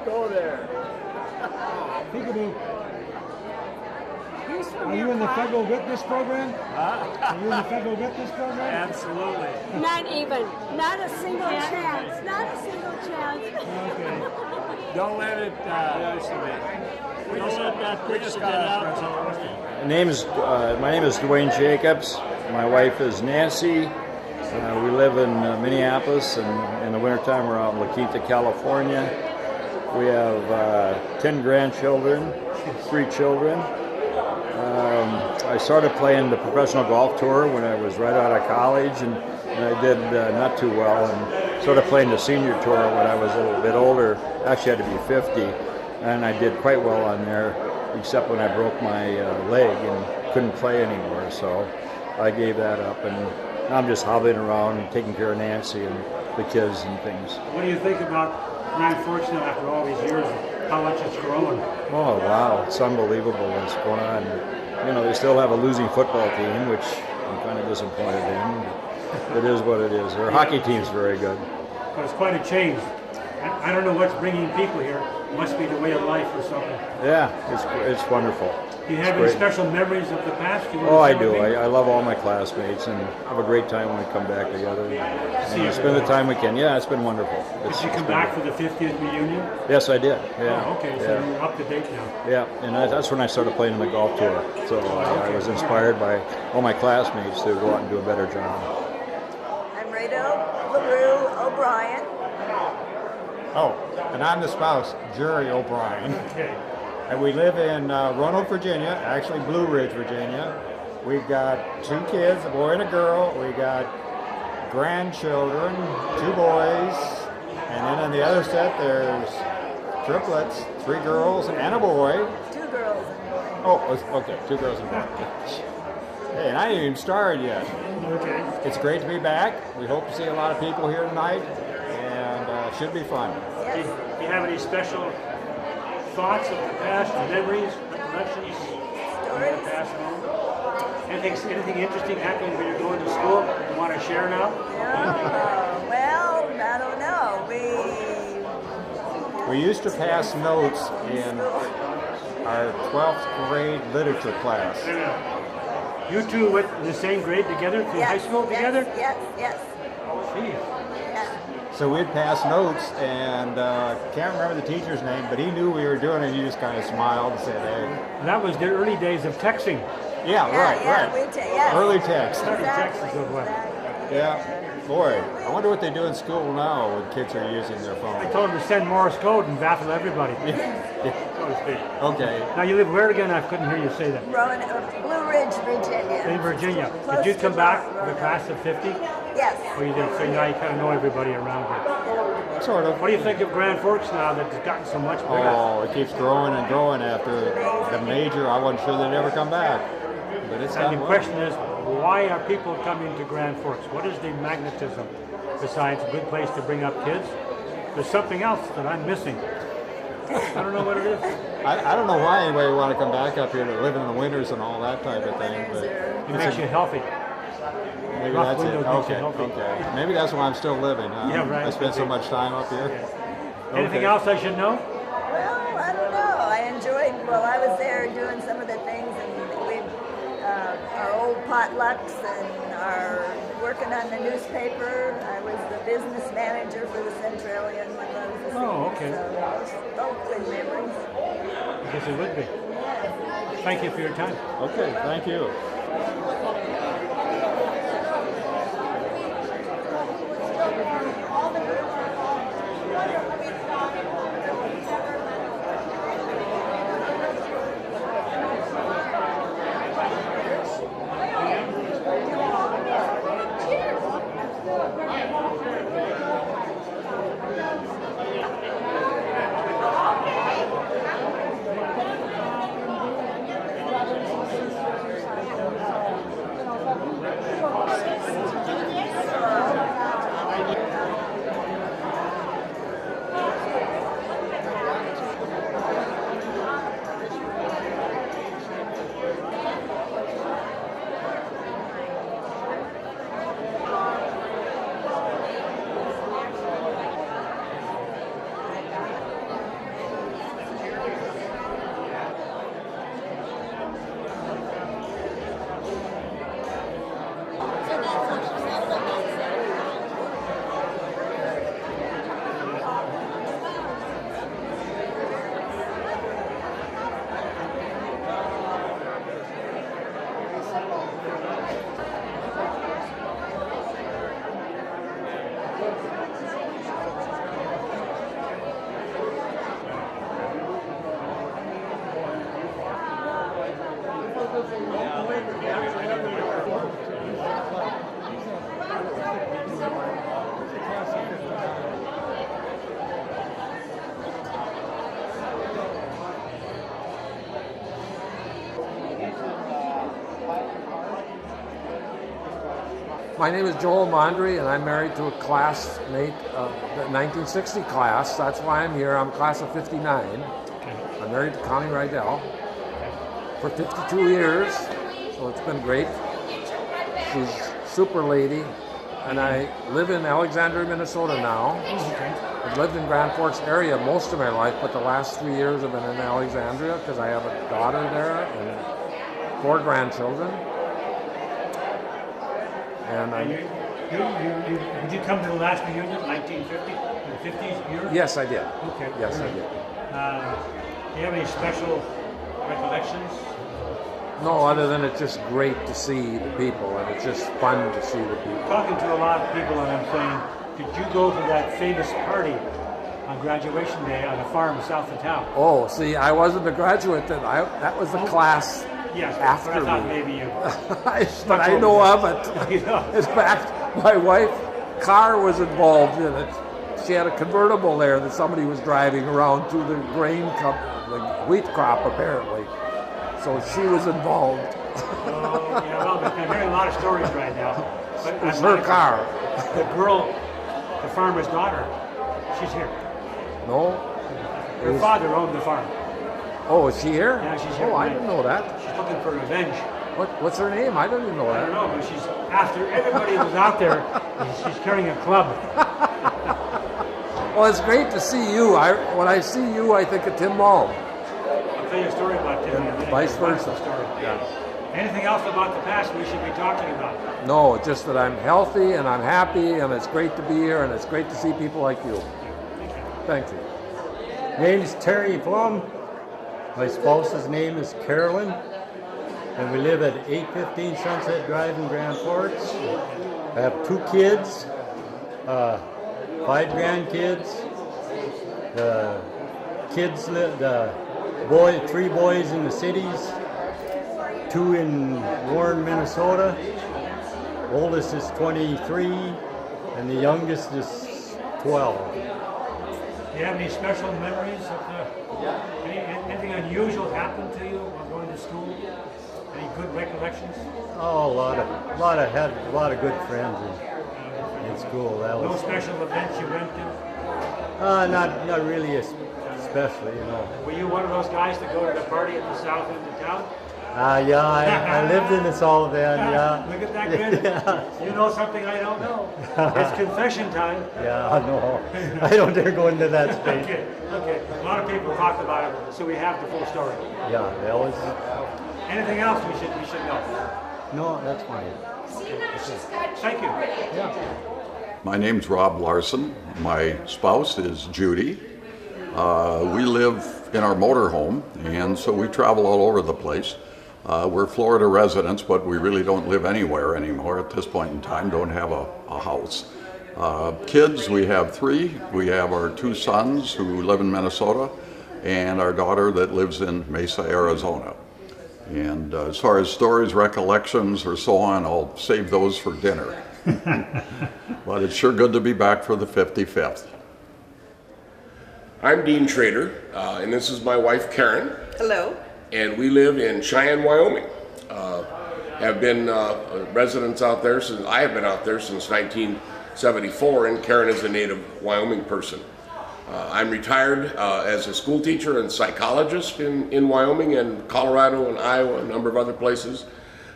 Go there. Peekaboo. stories from Are your you in the car. federal witness program? Are you in the federal witness program? Absolutely. Not even. Not a single chance. Not a single chance. Okay. Don't let it. Don't let that picture get out. My name is Dwayne Jacobs. My wife is Nancy. We live in Minneapolis, and in the wintertime we're out in La Quinta, California. We have 10 grandchildren, 3 children. I started playing the professional golf tour when I was right out of college, and I did not too well, and started playing the senior tour when I was a little bit older. Actually, I had to be 50, and I did quite well on there, except when I broke my leg and couldn't play anymore, so I gave that up, and now I'm just hobbling around and taking care of Nancy and the kids and things. What do you think about Grand Forks now after all these years, how much it's grown? Oh, wow, it's unbelievable what's going on. You know, they still have a losing football team, which I'm kind of disappointed in. It is what it is. Their hockey team's very good. But it's quite a change. I don't know what's bringing people here. It must be the way of life or something. Yeah, it's wonderful. Do you have It's any great. special memories of the past? Oh, I do. I love all my classmates and have a great time when we come back together. And spend the time we can. Yeah, it's been wonderful. Did you come back for the 50th reunion? Yes, I did. Yeah. Oh, okay, so Yeah. you're up to date now. Yeah, and that's when I started playing in the golf tour. So I was inspired by all my classmates to go out and do a better job. I'm Rado LaRue O'Brien. Oh, and I'm the spouse, Jerry O'Brien. Okay. And we live in Roanoke, Virginia, actually Blue Ridge, Virginia. We've got 2 kids, a boy and a girl. We got grandchildren, 2 boys. And then on the other set, there's triplets, 3 girls and a boy. 2 girls and a boy. Oh, okay, 2 girls and a boy. Hey, and I ain't even started yet. Okay. It's great to be back. We hope to see a lot of people here tonight, and it should be fun. Do you have any special thoughts of the past, memories, recollections from the past moment? Anything interesting happening when you're going to school you want to share now? Well, I don't know. We used to pass notes in our 12th grade literature class. You two went in the same grade together through high school together? Yes. Gee. So we'd pass notes, and can't remember the teacher's name, but he knew we were doing it. He just kind of smiled and said, "Hey." That was the early days of texting. Yeah, right. Early text. Exactly. Yeah. Boy, I wonder what they do in school now when kids are using their I phones. told him to send Morse code and baffle everybody. So to speak. Okay. Now you live where again? I couldn't hear you say that. Blue Ridge, Virginia. In Virginia. Close Did you to come back Roanoke. for the class of 50? Yes. Or you did? So now you kind of know everybody around here. Sort of. What do you think of Grand Forks now that it's gotten so much bigger? Oh, it keeps growing and growing after the major. I wasn't sure they'd ever come back. But it's And done the well. question is, why are people coming to Grand Forks? What is the magnetism besides a good place to bring up kids? There's something else that I'm missing. I don't know what it is. I don't know why anybody would want to come back up here to live in the winters and all that type of thing. But It makes you healthy. Maybe Rough that's it. windows makes you Okay, healthy. okay. Maybe that's why I'm still living. Huh? Yeah, right. I spent so much time up here. Anything Okay. else I should know? Well, I don't know. I enjoyed, well, I was there doing some of the things, and our old potlucks and our working on the newspaper. I was the business manager for the Centralian when I was a senior. Oh, okay. So, good memories. I guess it would be. Thank you for your time. Okay, thank you. My name is Joel Mondry, and I'm married to a classmate of the 1960 class. That's why I'm here. I'm class of 59. I'm married to Connie Rydell for 52 years, so it's been great. She's a super lady, and I live in Alexandria, Minnesota now. I've lived in Grand Forks area most of my life, but the last 3 years I've been in Alexandria because I have a daughter there and 4 grandchildren. And Did you come to the last reunion, 1950, the 50s year? Yes, I did. Okay. Yes, I did. Do you have any special recollections? No, other than it's just great to see the people, and it's just fun to see the people. Talking to a lot of people, and I'm saying, did you go to that famous party on graduation day on a farm south of town? Oh, see, I wasn't a graduate then. That was the class after but I thought me. maybe you. But I know of it. In fact, my wife's car was involved in it. She had a convertible there that somebody was driving around to the the wheat crop apparently. So she was involved. Well, I'm hearing a lot of stories right now. But It was her car. The girl, the farmer's daughter, she's here. No? Her father owned the farm. Oh, is she here? Yeah, she's here. Oh, I didn't know that. She's looking for revenge. What's her name? I didn't even know I that. don't know, but she's after everybody who's out there. She's carrying a club. Well, it's great to see you. When I see you, I think of Tim Mull. I'll tell you a story about Tim. And vice versa. Yeah. Anything else about the past we should be talking about? No, it's just that I'm healthy and I'm happy, and it's great to be here, and it's great to see people like you. Thank you. Name's Terry Plum. My spouse's name is Carolyn, and we live at 815 Sunset Drive in Grand Forks. I have 2 kids, 5 grandkids. The kids live, 3 boys in the cities, 2 in Warren, Minnesota. Oldest is 23, and the youngest is 12. Do you have any special memories of anything unusual happened to you while going to school? Any good recollections? Oh, had a lot of good friends in school. That No was special events you went to? not really especially, you know. Were you one of those guys that go to the party at the south end of town? Yeah, I lived in the Sullivan, yeah. Look at that grin. Yeah. You know something I don't know. It's confession time. Yeah, no, I don't dare go into that space. Okay. A lot of people talked about it, so we have the full story. Yeah, that was. Anything else we should know? No, that's fine. Thank you. Yeah. My name's Rob Larson. My spouse is Judy. We live in our motorhome, and so we travel all over the place. We're Florida residents, but we really don't live anywhere anymore at this point in time, don't have a house. Kids, we have 3. We have our 2 sons who live in Minnesota, and our daughter that lives in Mesa, Arizona. And as far as stories, recollections, or so on, I'll save those for dinner. But it's sure good to be back for the 55th. I'm Dean Schrader, and this is my wife Karen. Hello. And we live in Cheyenne, Wyoming. Have been residents out there since I have been out there since 1974, and Karen is a native Wyoming person. I'm retired as a school teacher and psychologist in Wyoming and Colorado and Iowa, a number of other places.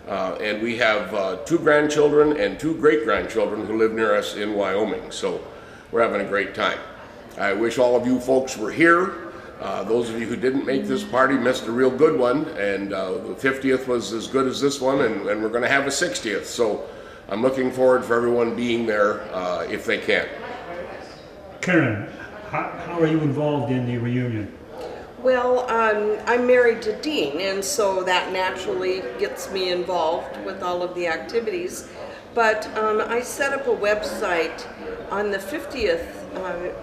And we have 2 grandchildren and 2 great-grandchildren who live near us in Wyoming. So we're having a great time. I wish all of you folks were here. Those of you who didn't make this party missed a real good one, and the 50th was as good as this one, and we're going to have a 60th. So I'm looking forward for everyone being there if they can. Karen, how are you involved in the reunion? Well, I'm married to Dean, and so that naturally gets me involved with all of the activities. But I set up a website on the 50th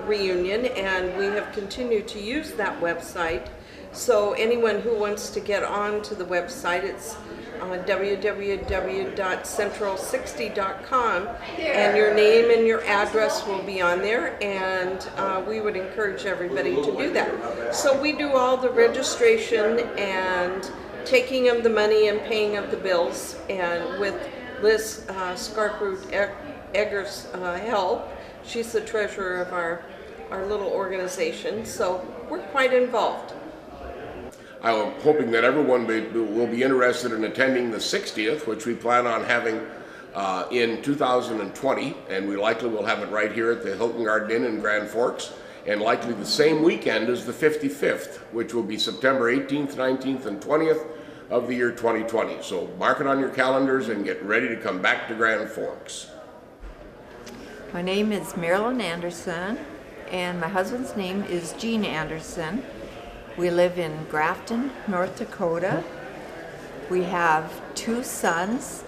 reunion, and we have continued to use that website. So anyone who wants to get onto the website, it's www.central60.com, and your name and your address will be on there, and we would encourage everybody to do that. So we do all the registration and taking of the money and paying of the bills, and with Liz Scarproot-Eggers' help. She's the treasurer of our little organization, so we're quite involved. I'm hoping that everyone will be interested in attending the 60th, which we plan on having in 2020, and we likely will have it right here at the Hilton Garden Inn in Grand Forks, and likely the same weekend as the 55th, which will be September 18th, 19th, and 20th of the year 2020. So mark it on your calendars and get ready to come back to Grand Forks. My name is Marilyn Anderson, and my husband's name is Gene Anderson. We live in Grafton, North Dakota. We have 2 sons,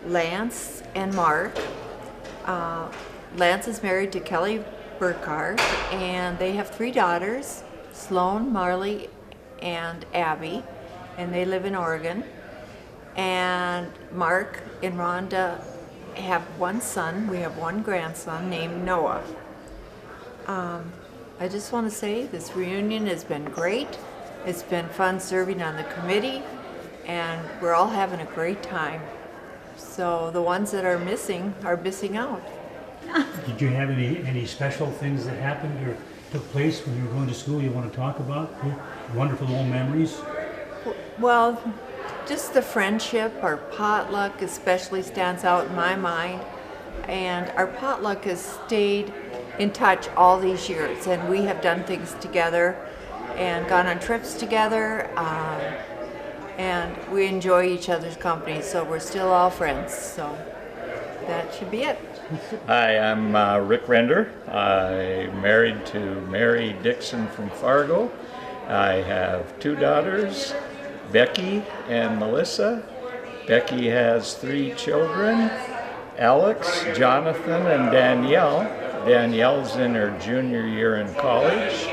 Lance and Mark. Lance is married to Kelly Burkhardt, and they have 3 daughters, Sloan, Marley, and Abby, and they live in Oregon. And Mark and Rhonda have 1 son. We have 1 grandson named Noah. I just want to say this reunion has been great. It's been fun serving on the committee, and we're all having a great time. So the ones that are missing out. Did you have any special things that happened or took place when you were going to school you want to talk about? Wonderful old memories? Well, just the friendship, our potluck especially stands out in my mind. And our potluck has stayed in touch all these years, and we have done things together and gone on trips together, and we enjoy each other's company, so we're still all friends. So that should be it. Hi, I'm Rick Render. I'm married to Mary Dixon from Fargo. I have 2 daughters, Becky and Melissa. Becky has 3 children, Alex, Jonathan, and Danielle. Danielle's in her junior year in college.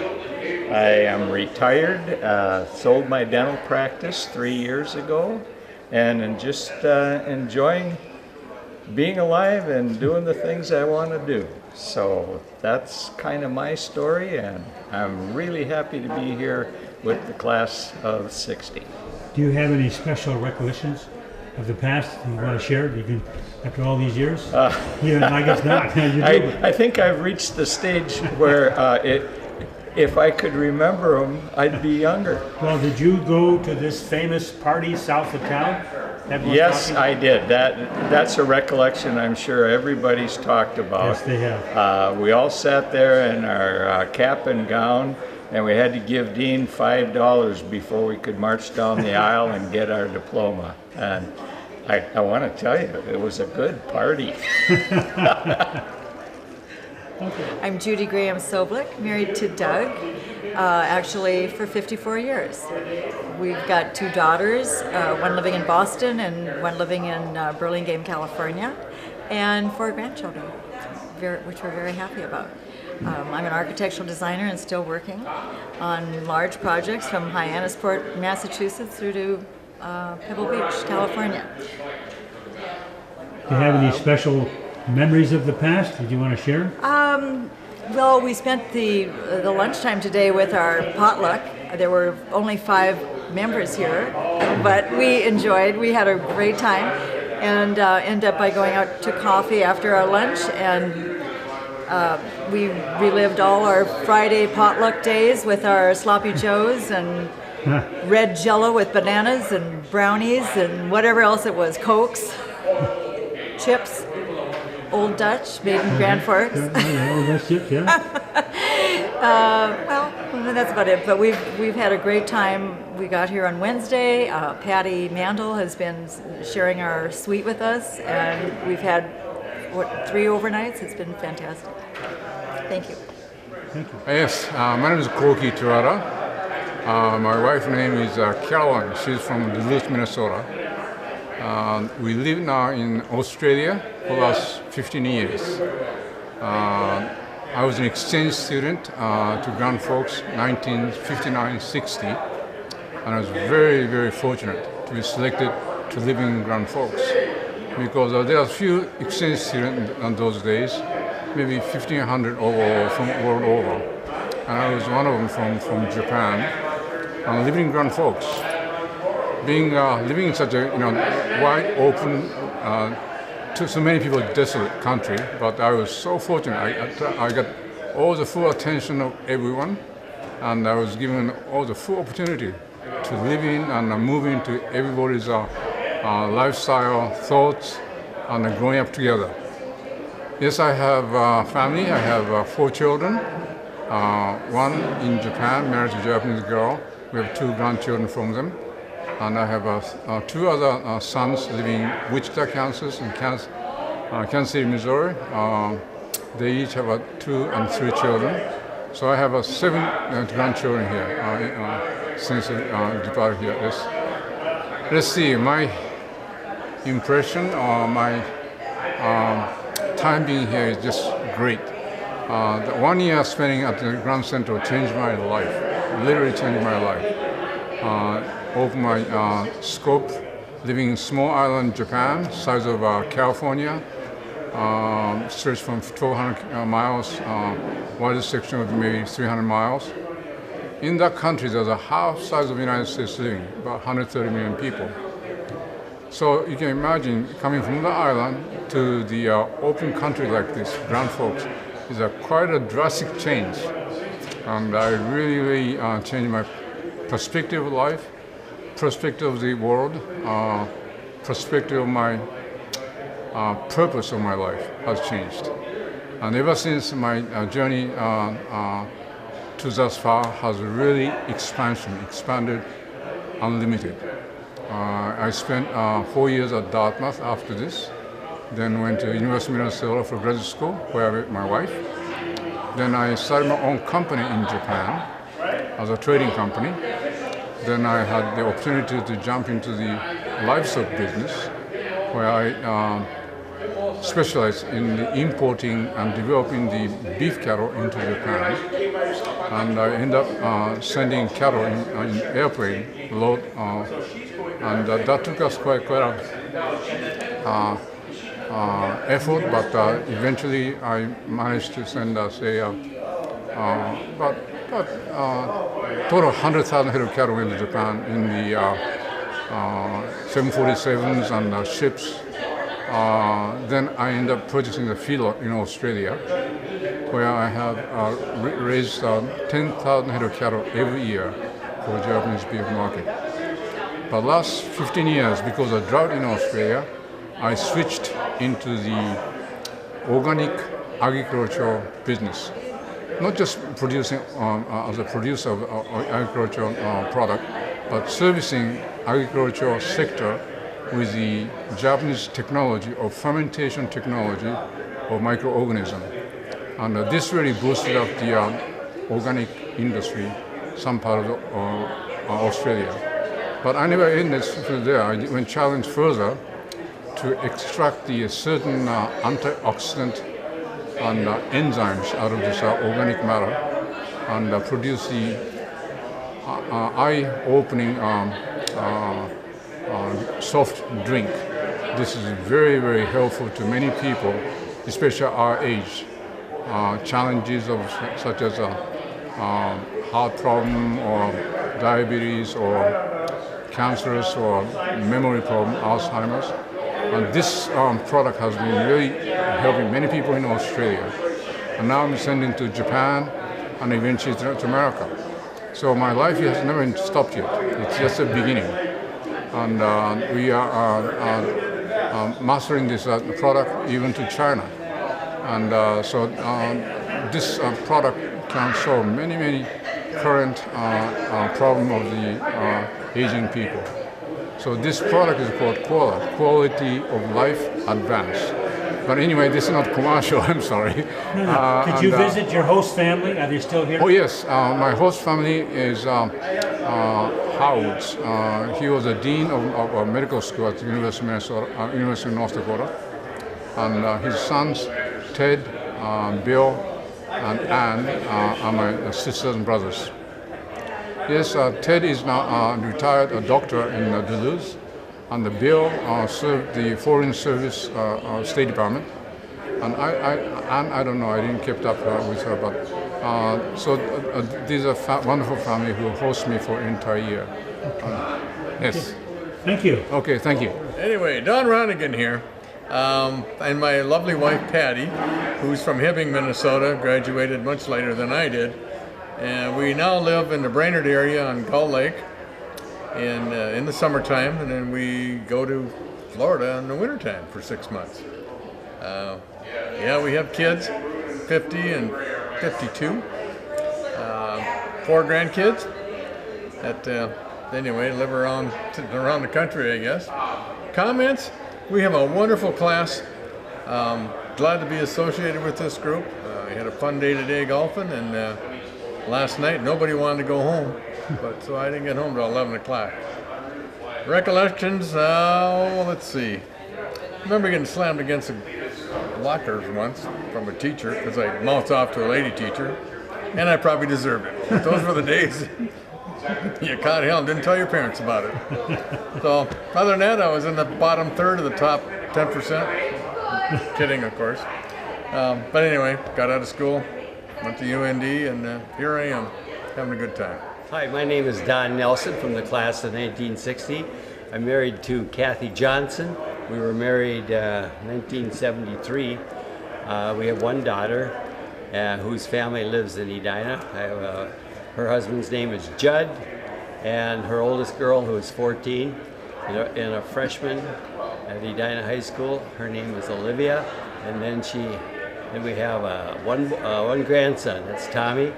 I am retired, sold my dental practice 3 years ago, and am just enjoying being alive and doing the things I want to do. So that's kind of my story, and I'm really happy to be here with the class of 60. Do you have any special recollections of the past you want to share? You can, after all these years? Yeah, I guess not. I think I've reached the stage where if I could remember them, I'd be younger. Well, did you go to this famous party south of town? Yes, I did. That's a recollection I'm sure everybody's talked about. Yes, they have. We all sat there in our cap and gown, and we had to give Dean $5 before we could march down the aisle and get our diploma. And I want to tell you, it was a good party. I'm Judy Graham Soblick, married to Doug, actually for 54 years. We've got 2 daughters, one living in Boston and one living in Burlingame, California, and 4 grandchildren, which we're very happy about. I'm an architectural designer and still working on large projects from Hyannisport, Massachusetts through to Pebble Beach, California. Do you have any special memories of the past that you want to share? Well, we spent the lunchtime today with our potluck. There were only 5 members here, but we enjoyed. We had a great time, and ended up by going out to coffee after our lunch, and we relived all our Friday potluck days with our sloppy joes and red Jell-O with bananas and brownies and whatever else it was, Cokes, chips. Old Dutch, made in Grand Forks. Old Dutch chips, yeah. Well, that's about it. But we've had a great time. We got here on Wednesday. Patty Mandel has been sharing our suite with us, and we've had 3 overnights. It's been fantastic. Thank you. Thank you. Yes, my name is Koki Terada. My wife's name is Caroline. She's from Duluth, Minnesota. We live now in Australia for the last 15 years. I was an exchange student to Grand Forks 1959-60, and I was very, very fortunate to be selected to live in Grand Forks because there are a few exchange students in those days, maybe 1,500 overall from world over, and I was one of them from Japan, and living in Grand Forks. Living in such a wide open to so many people desolate country, but I was so fortunate. I got all the full attention of everyone, and I was given all the full opportunity to live in and move into everybody's lifestyle, thoughts, and growing up together. Yes, I have a family. I have 4 children. One in Japan, married to a Japanese girl. We have 2 grandchildren from them. And I have 2 other sons living in Wichita, Kansas, and Kansas City, Missouri. They each have 2 and 3 children. So I have 7 grandchildren here since I departed here. Let's see, my impression or my time being here is just great. The 1 year spending at the Grand Central changed my life, literally changed my life. Opened my scope, living in small island Japan, size of California, stretched from 1,200 miles, widest section of maybe 300 miles. In that country, there's a half size of the United States living, about 130 million people. So you can imagine coming from the island to the open country like this, Grand Forks, is quite a drastic change. And I really changed my perspective of life, perspective of the world, perspective of my purpose of my life has changed. And ever since my journey to thus far has really expanded, unlimited. I spent 4 years at Dartmouth after this, then went to University of Minnesota for graduate school, where I met my wife. Then I started my own company in Japan as a trading company. Then I had the opportunity to jump into the livestock business, where I specialize in importing and developing the beef cattle into Japan. And I ended up sending cattle in airplane load, and that took us quite a effort, but eventually I managed to send us about total 100,000 head of cattle into Japan in the 747s and ships. Then I ended up purchasing the feedlot in Australia, where I have raised 10,000 head of cattle every year for the Japanese beef market. But last 15 years, because of drought in Australia, I switched into the organic agricultural business. Not just producing as a producer of agricultural product, but servicing agricultural sector with the Japanese technology of fermentation technology of microorganism. And this really boosted up the organic industry, some part of Australia. But I never ended there. I went challenged further to extract the certain antioxidant and enzymes out of this organic matter and produce the eye-opening soft drink. This is very, very helpful to many people, especially our age. Challenges of such as heart problem or diabetes or cancers or memory problem, Alzheimer's. And this product has been really helping many people in Australia. And now I'm sending to Japan and eventually to America. So my life has never stopped yet. It's just a beginning. And we are mastering this product even to China. And so this product can solve many current problem of the aging people. So this product is called QOLA, Quality of Life Advance. But anyway, this is not commercial, I'm sorry. Did you visit your host family? Are they still here? Oh yes, my host family is Howard's. He was a dean of medical school at the University of Minnesota, University of North Dakota. And his sons, Ted, Bill, and Ann, are my sisters and brothers. Yes, Ted is now retired a doctor in Duluth, and Bill served the Foreign Service State Department. And I don't know, I didn't keep up with her, but so these are wonderful family who host me for an entire year. Yes. Thank you. Okay, thank you. Anyway, Don Ronigan here. and my lovely wife Patty, who's from Hibbing, Minnesota, graduated much later than I did. And we now live in the Brainerd area on Gull Lake in the summertime, and then we go to Florida in the wintertime for 6 months. Yeah, we have kids, 50 and 52, 4 grandkids that anyway live around the country, I guess. Comments? We have a wonderful class. Glad to be associated with this group. We had a fun day today golfing, and last night nobody wanted to go home, but so I didn't get home till 11 o'clock. Recollections? Let's see. I remember getting slammed against the lockers once from a teacher because I mouthed off to a lady teacher, and I probably deserved it. But those were the days. You caught hell and didn't tell your parents about it. So other than that, I was in the bottom third of the top 10%. Kidding, of course. But anyway, got out of school, went to UND, and here I am, having a good time. Hi, my name is Don Nelson from the class of 1960. I'm married to Kathy Johnson. We were married 1973. We have one daughter whose family lives in Edina. Her husband's name is Judd, and her oldest girl, who is 14, and a freshman at Edina High School. Her name is Olivia, and then we have one grandson. That's Tommy.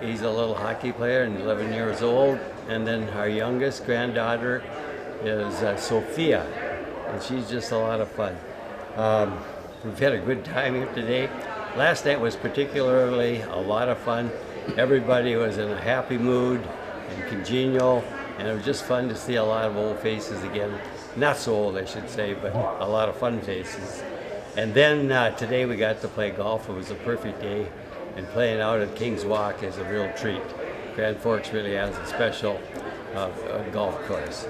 He's a little hockey player and 11 years old. And then our youngest granddaughter is Sophia, and she's just a lot of fun. We've had a good time here today. Last night was particularly a lot of fun. Everybody was in a happy mood and congenial, and it was just fun to see a lot of old faces again. Not so old, I should say, but a lot of fun faces. And then today we got to play golf. It was a perfect day, and playing out at King's Walk is a real treat. Grand Forks really has a special golf course.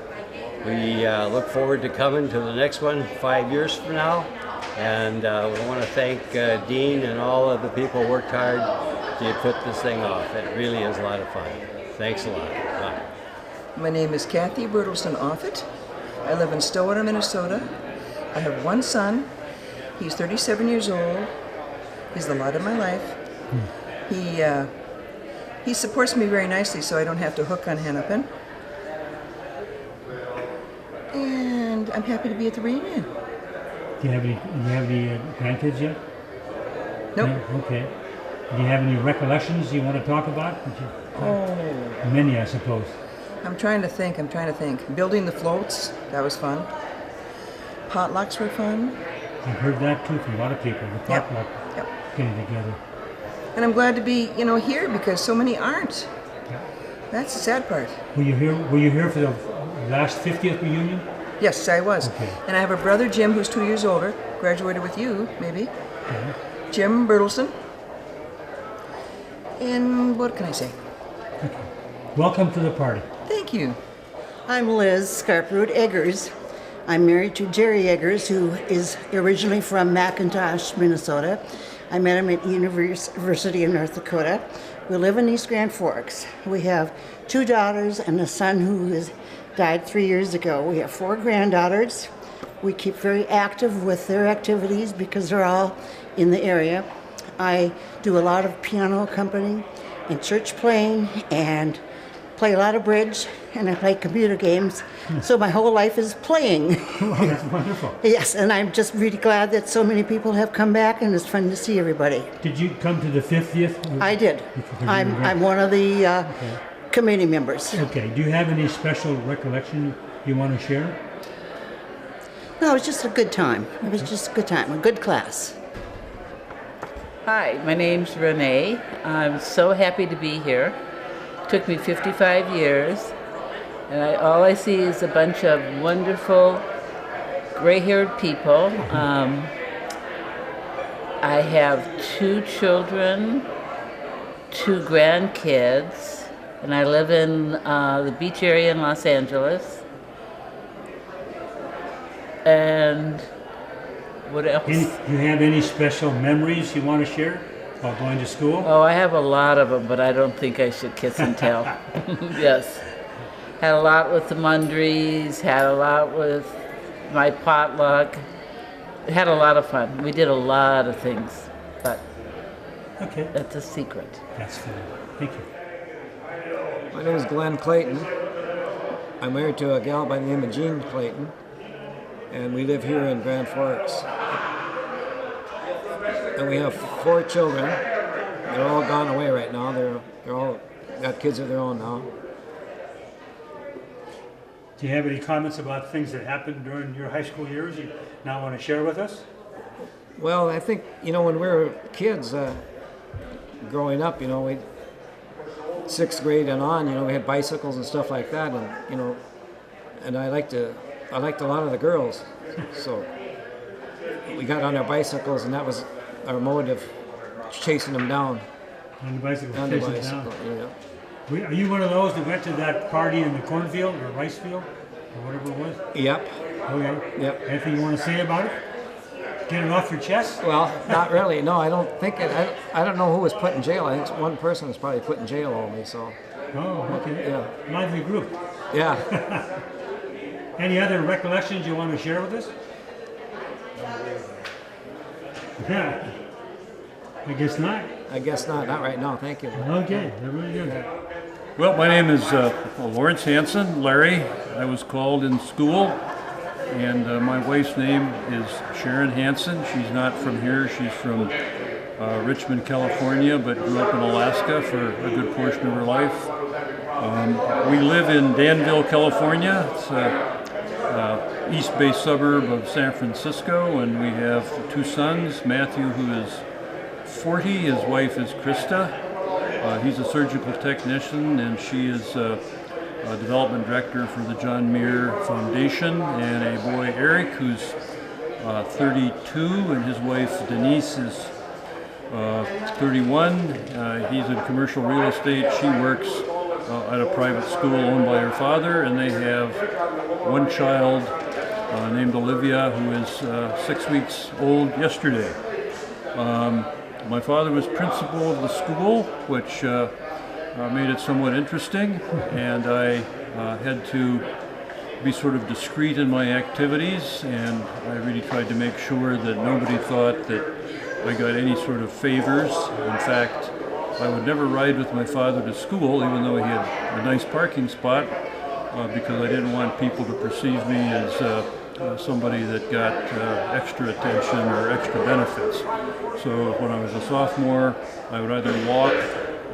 We look forward to coming to the next one 5 years from now, and we want to thank Dean and all of the people who worked hard to put this thing off. It really is a lot of fun. Thanks a lot. Bye. My name is Kathy Bertelson Offit. I live in Stillwater, Minnesota. I have one son. He's 37 years old. He's the light of my life. He supports me very nicely, so I don't have to hook on Hennepin. And I'm happy to be at the reunion. Do you have any grandkids yet? Nope. No? Okay. Do you have any recollections you want to talk about? Oh. Many, I suppose. I'm trying to think. Building the floats, that was fun. Potlucks were fun. I've heard that too from a lot of people, the potluck getting together. And I'm glad to be, here because so many aren't. That's the sad part. Were you here for the last 50th reunion? Yes, I was. Okay. And I have a brother, Jim, who's 2 years older, graduated with you, maybe. Jim Bertelson. And what can I say? Okay. Welcome to the party. Thank you. I'm Liz Scarproot Eggers. I'm married to Jerry Eggers, who is originally from McIntosh, Minnesota. I met him at University of North Dakota. We live in East Grand Forks. We have 2 daughters and a son who died 3 years ago. We have 4 granddaughters. We keep very active with their activities because they're all in the area. I do a lot of piano accompanying and church playing and play a lot of bridge, and I play computer games. So my whole life is playing. Oh, that's wonderful. Yes, and I'm just really glad that so many people have come back, and it's fun to see everybody. Did you come to the 50th? I did. I'm one of the committee members. Okay. Do you have any special recollection you want to share? No, it was just a good time. It was just a good time, a good class. Hi, my name's Renee. I'm so happy to be here. It took me 55 years, and all I see is a bunch of wonderful gray-haired people. I have 2 children, 2 grandkids, and I live in the beach area in Los Angeles. And what else? Do you have any special memories you want to share while going to school? Oh, I have a lot of them, but I don't think I should kiss and tell. Yes. Had a lot with the Mundries, had a lot with my potluck, had a lot of fun. We did a lot of things, but Okay. that's a secret. That's fine. Thank you. My name is Glenn Clayton. I'm married to a gal by the name of Jean Clayton, and we live here in Grand Forks. And we have 4 children. They're all gone away right now. They're all got kids of their own now. Do you have any comments about things that happened during your high school years you now want to share with us? Well, I think, when we were kids, growing up, we 6th grade and on, we had bicycles and stuff like that, and and I liked a lot of the girls, so we got on our bicycles, and that was our mode of chasing them down. On the bicycle, On the chasing bicycle, down. Are you one of those that went to that party in the cornfield or rice field or whatever it was? Yep. Okay. Yep. Anything you want to say about it? Get it off your chest? Well, not really. No, I don't think it. I don't know who was put in jail. I think one person was probably put in jail only. So. Oh, okay. Yeah. Lively group. Yeah. Any other recollections you want to share with us? Yeah. I guess not. I guess not. Not right now. Thank you. Okay. Very good. Well, my name is Lawrence Hansen, Larry. I was called in school, and my wife's name is Sharon Hansen. She's not from here. She's from Richmond, California, but grew up in Alaska for a good portion of her life. We live in Danville, California. It's a east-based suburb of San Francisco, and we have 2 sons, Matthew, who is 40, his wife is Krista. He's a surgical technician, and she is a development director for the John Muir Foundation, and a boy, Eric, who's 32, and his wife, Denise, is 31. He's in commercial real estate. She works at a private school owned by her father, and they have 1 child named Olivia, who is 6 weeks old yesterday. My father was principal of the school, which made it somewhat interesting, and I had to be sort of discreet in my activities, and I really tried to make sure that nobody thought that I got any sort of favors. In fact, I would never ride with my father to school, even though he had a nice parking spot, because I didn't want people to perceive me as somebody that got extra attention or extra benefits. So when I was a sophomore, I would either walk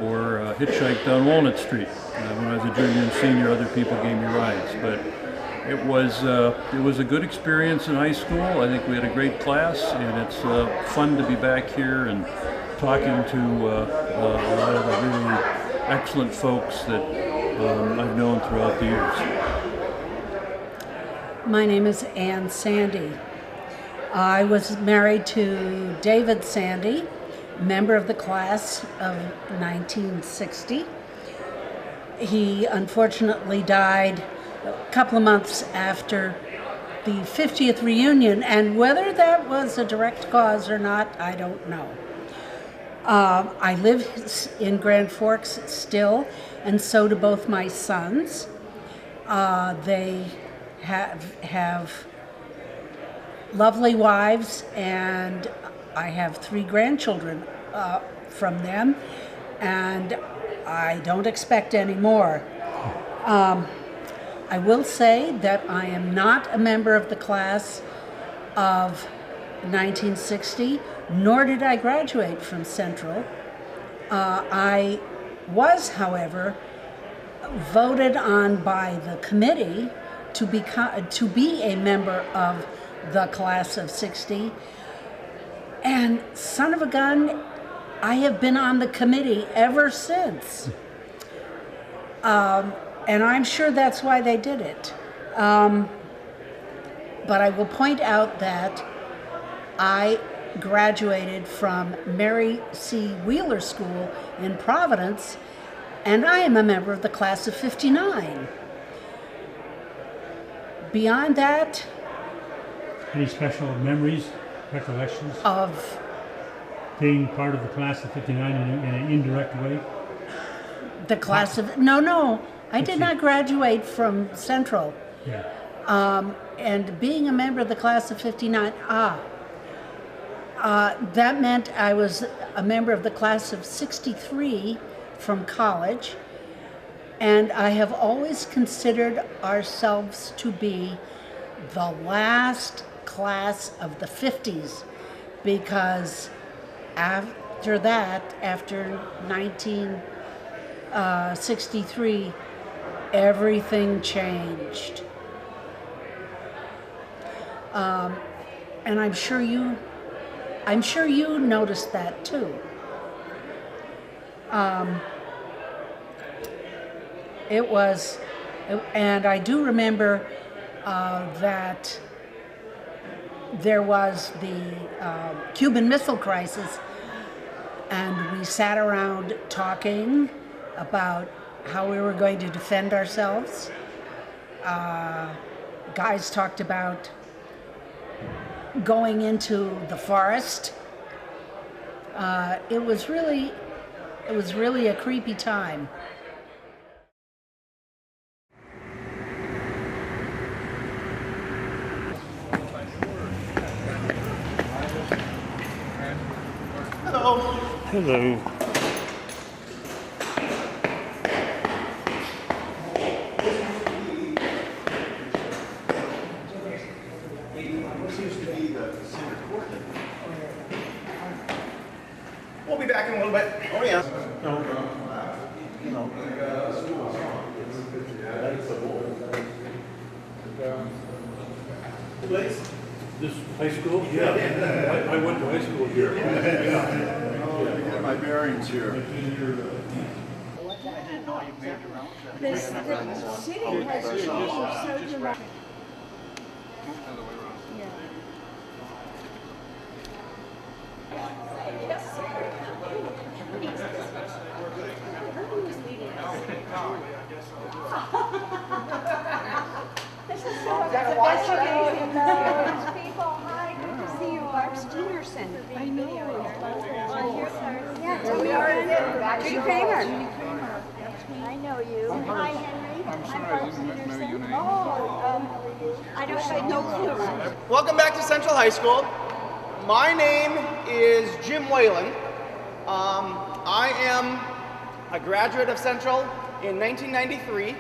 or hitchhike down Walnut Street. When I was a junior and senior, other people gave me rides. But it was a good experience in high school. I think we had a great class, and it's fun to be back here and talking to a lot of the really excellent folks that I've known throughout the years. My name is Ann Sandy. I was married to David Sandy, member of the class of 1960. He unfortunately died a couple of months after the 50th reunion, and whether that was a direct cause or not, I don't know. I live in Grand Forks still, and so do both my sons. They have lovely wives, and I have 3 grandchildren from them, and I don't expect any more. I will say that I am not a member of the class of 1960, nor did I graduate from Central. I was, however, voted on by the committee to be a member of the class of 60, and son of a gun, I have been on the committee ever since. And I'm sure that's why they did it. But I will point out that I graduated from Mary C. Wheeler School in Providence, and I am a member of the class of 59. Beyond that, any special memories, recollections of being part of the class of 59 in an indirect way? The class of no, I did not graduate from Central. Yeah. And being a member of the class of 59, That meant I was a member of the class of 63 from college, and I have always considered ourselves to be the last class of the 50s, because after that, after 1963, everything changed. And I'm sure you noticed that too. And I do remember that there was the Cuban Missile Crisis, and we sat around talking about how we were going to defend ourselves. Guys talked about going into the forest. It was really a creepy time. Hello. Hello. We'll be back in a little bit. Oh, yeah. This high school? Yeah. I went to high school here. Get my bearings here. The city has changed so dramatically. This is so investigation. People, hi, good to see you, Barb Steenerson. I know. Yeah, Judy Kramer. I know you. Hi, Henry. I'm sorry, I didn't know your name. I don't have no clue. Welcome back to Central High School. My name is Jim Whalen. I am a graduate of Central in 1993,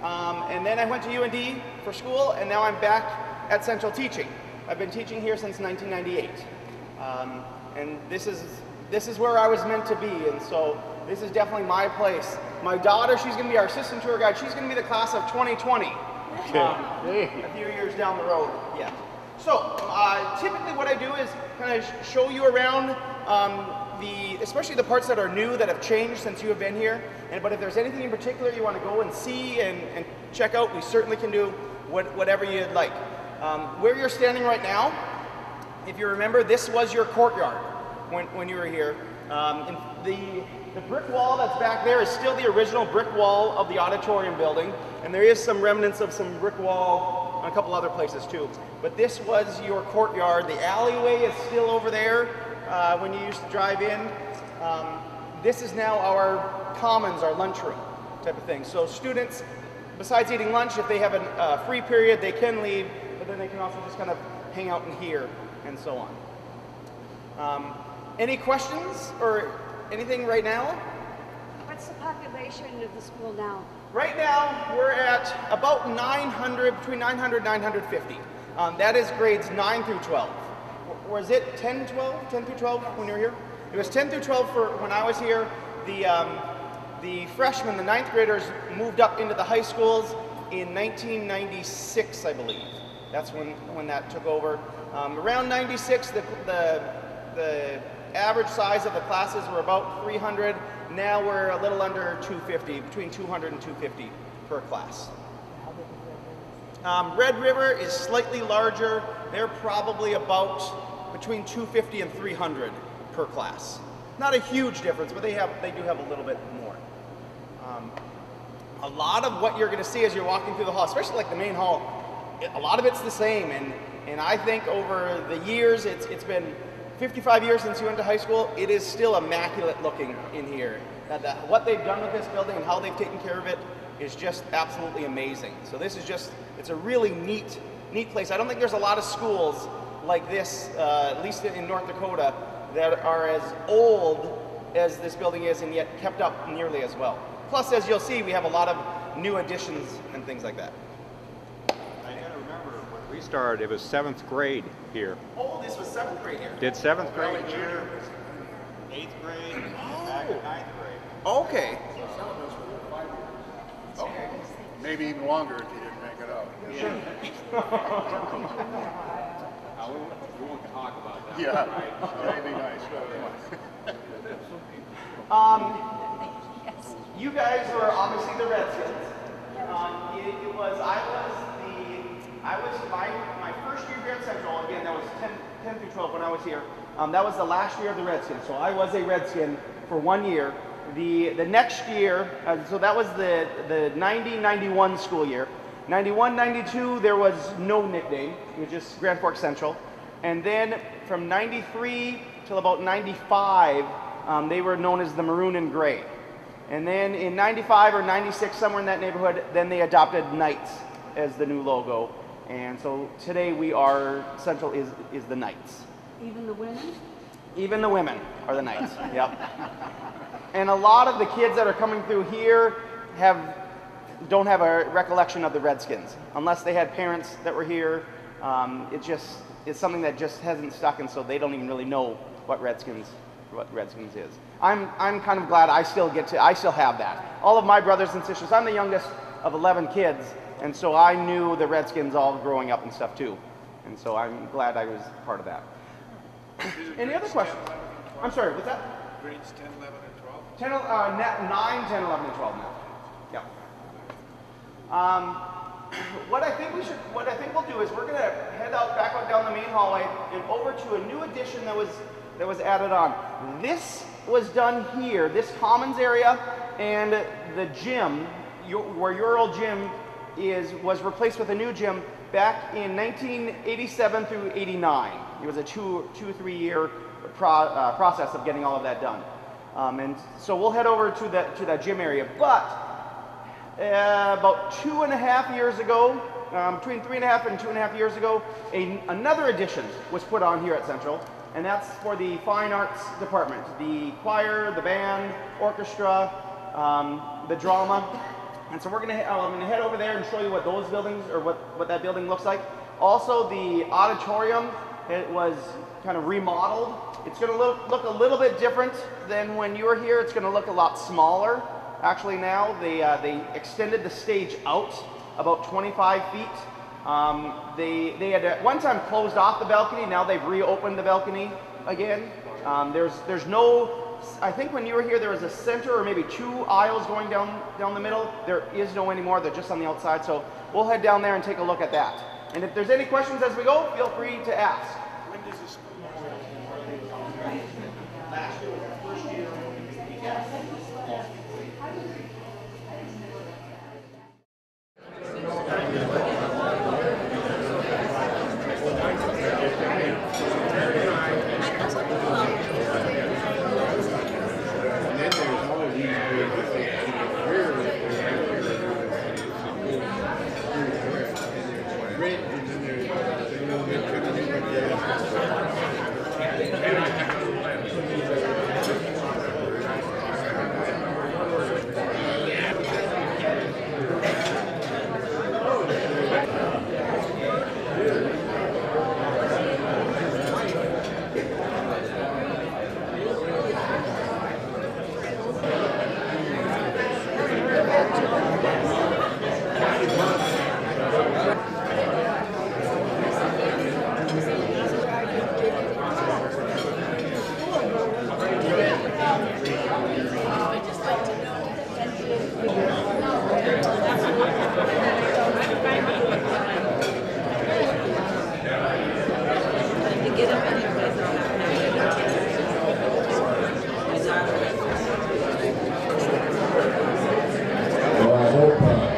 and then I went to UND for school, and now I'm back at Central teaching. I've been teaching here since 1998, and this is where I was meant to be, and so this is definitely my place. My daughter, she's going to be our assistant tour guide. She's going to be the class of 2020, a few years down the road. Yeah. So typically what I do is kind of show you around especially the parts that are new, that have changed since you have been here. But if there's anything in particular you want to go and see and check out, we certainly can do whatever you'd like. Where you're standing right now, if you remember, this was your courtyard when you were here. The brick wall that's back there is still the original brick wall of the auditorium building, and there is some remnants of some brick wall a couple other places too. But this was your courtyard. The alleyway is still over there when you used to drive in. This is now our commons, our lunchroom type of thing. So students, besides eating lunch, if they have a free period, they can leave, but then they can also just kind of hang out in here and so on. Any questions or anything right now? What's the population of the school now? Right now, we're at about 900, between 900 and 950. That is grades 9 through 12. Was it 10 through 12 when you were here? It was 10 through 12 for when I was here. The freshmen, the 9th graders, moved up into the high schools in 1996, I believe. That's when that took over. Around 96, the average size of the classes were about 300. Now we're a little under 250, between 200 and 250 per class. Red River is slightly larger. They're probably about between 250 and 300 per class. Not a huge difference, but they do have a little bit more. A lot of what you're going to see as you're walking through the hall, especially like the main hall, a lot of it's the same. And I think over the years, it's been 55 years since you went to high school, it is still immaculate looking in here. What they've done with this building and how they've taken care of it is just absolutely amazing. So this is it's a really neat place. I don't think there's a lot of schools like this, at least in North Dakota, that are as old as this building is and yet kept up nearly as well. Plus, as you'll see, we have a lot of new additions and things like that. I gotta remember when we started, it was 7th grade here. Oh, this was 7th grade here. Did 7th grade here, 8th grade, back in 9th grade. Okay. Okay. Maybe even longer if you didn't make it up. We won't talk about that. Yeah, Right? that'd be nice. You guys were obviously the Redskins. I was my first year here at Central. Again, that was 10 through 12 when I was here. That was the last year of the Redskins. So I was a Redskin for 1 year. The next year, so that was the 90-91 school year. 91-92, there was no nickname. It was just Grand Forks Central. And then from 93 till about 95, they were known as the Maroon and Gray. And then in 95 or 96, somewhere in that neighborhood, then they adopted Knights as the new logo. And so today we are, Central is the Knights. Even the women? Even the women are the Knights, yep. And a lot of the kids that are coming through here don't have a recollection of the Redskins. Unless they had parents that were here, it's something that just hasn't stuck, and so they don't even really know what Redskins is. I'm kind of glad I still have that. All of my brothers and sisters, I'm the youngest of 11 kids, and so I knew the Redskins all growing up and stuff too. And so I'm glad I was part of that. Any other questions? I'm sorry, what's that? Grades 10, 11, and 12? 9, 10, 11, and 12 now. Yeah. What I think we'll do is we're going to head back out down the main hallway and over to a new addition that was added on. This was done here, this commons area, and the gym, where your old gym was replaced with a new gym back in 1987 through 89. It was a 2-3 year process of getting all of that done. And so we'll head over to that gym area. But about 2.5 years ago, between 3.5 and 2.5 years ago, another addition was put on here at Central, and that's for the fine arts department. The choir, the band, orchestra, the drama. And so I'm gonna head over there and show you what those buildings, or what that building looks like. Also, the auditorium, it was kind of remodeled. It's gonna look a little bit different than when you were here. It's gonna look a lot smaller. Actually now, they extended the stage out about 25 feet. They had at one time closed off the balcony. Now they've reopened the balcony again. There's no, I think when you were here there was a center or maybe 2 aisles going down the middle. There is no anymore. They're just on the outside. So we'll head down there and take a look at that. And if there's any questions as we go, feel free to ask. When does this school Last year, first year.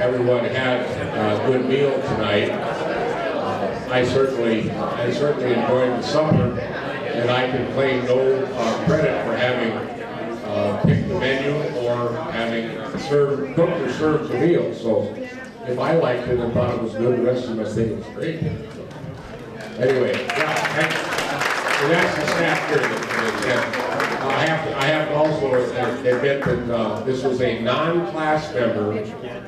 Everyone had a good meal tonight. I certainly enjoyed the supper, and I can claim no credit for having picked the menu or having cooked or served the meal. So if I liked it and thought it was good, the rest of us think it was great. Anyway, yeah, and that's the staff here. I have to also admit that this was a non-class member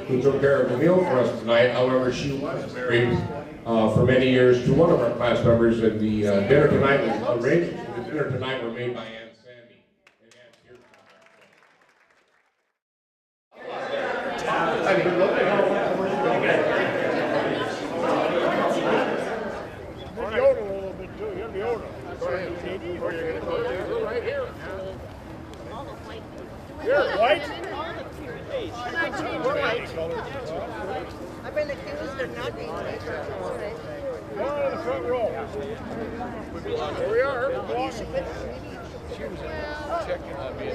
who took care of the meal for us tonight. However, she was married for many years to one of our class members, and the dinner tonight was arranged. The dinner tonight were made by Ann Sandy. And Ann's here Yodel a little bit too. You'll be yodel. Go ahead. Where are you going to go? Right here. You're white? I've been accused of not being white. One in the front row. Here we are. She was checking on me.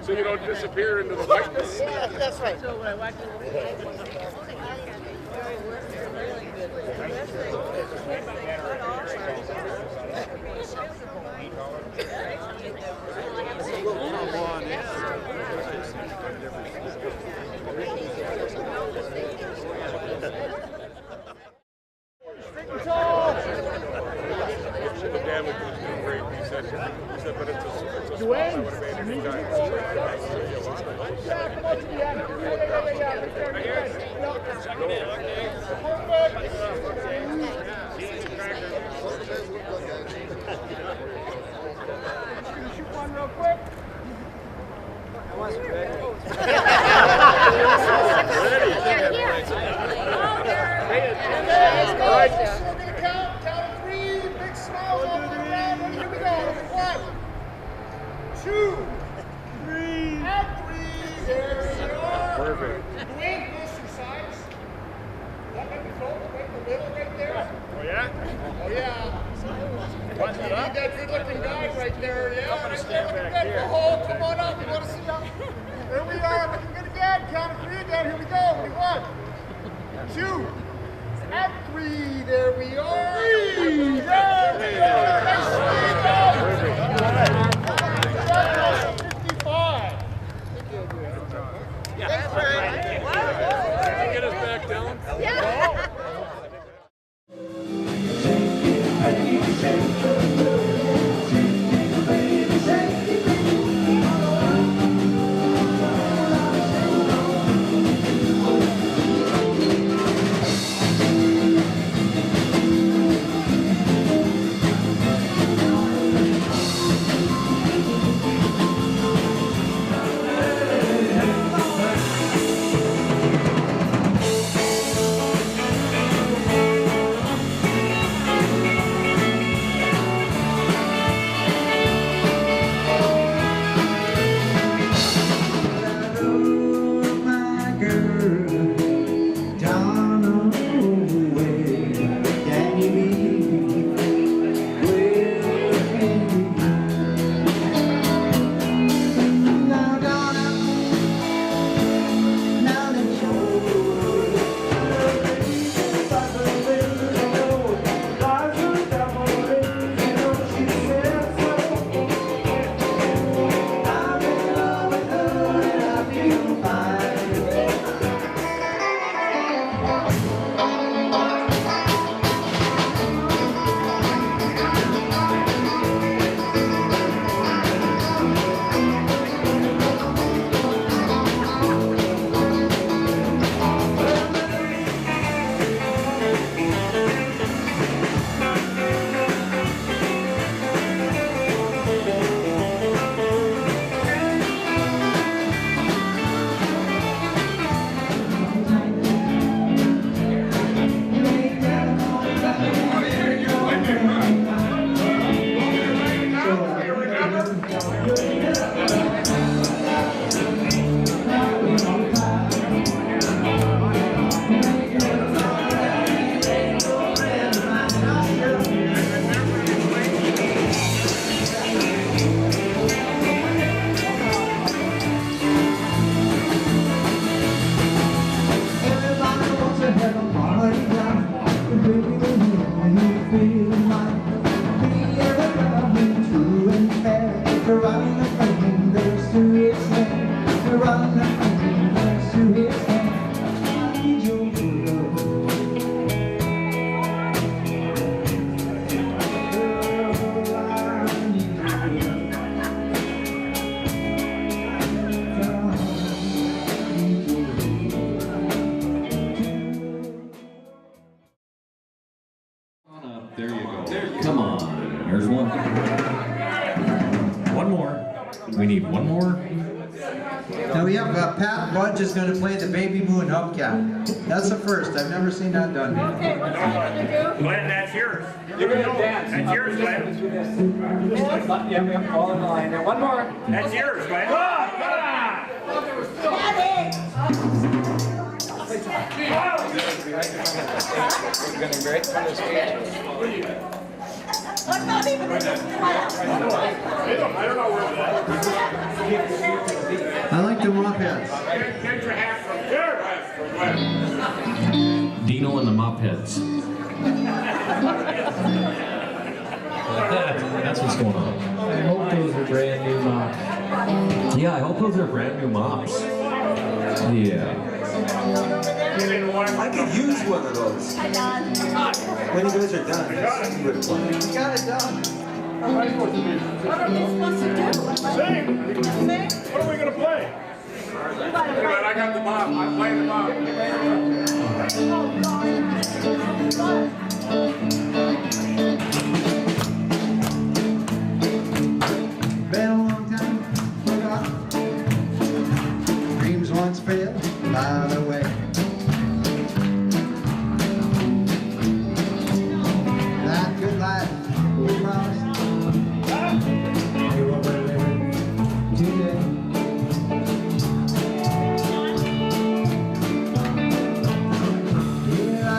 So you don't disappear into the whiteness? Yeah, that's right. we need one more. Now we have Pat Budge is going to play the Baby Moon Hubcap. That's the first. I've never seen that done before. Okay, what's that going to do? Glenn, that's yours. You're going to dance. That's yours, Glenn. Yeah, we have to fall in the line. Now, one more. That's yours, Glenn. I'm not even in the class. I like the mop heads. Get your hat from here. Dino and the Mop Heads. That's what's going on. I hope those are brand new mops. Yeah, I hope those are brand new mops. Yeah. I could use one of those. When you guys are done. You got it done. What are they supposed to do? Sing! What are we going to play? I got the mop. I'm playing the mop. Been a long time, forgot. Dreams once fell by the way. That good life we promised. You're what we're living today. Here I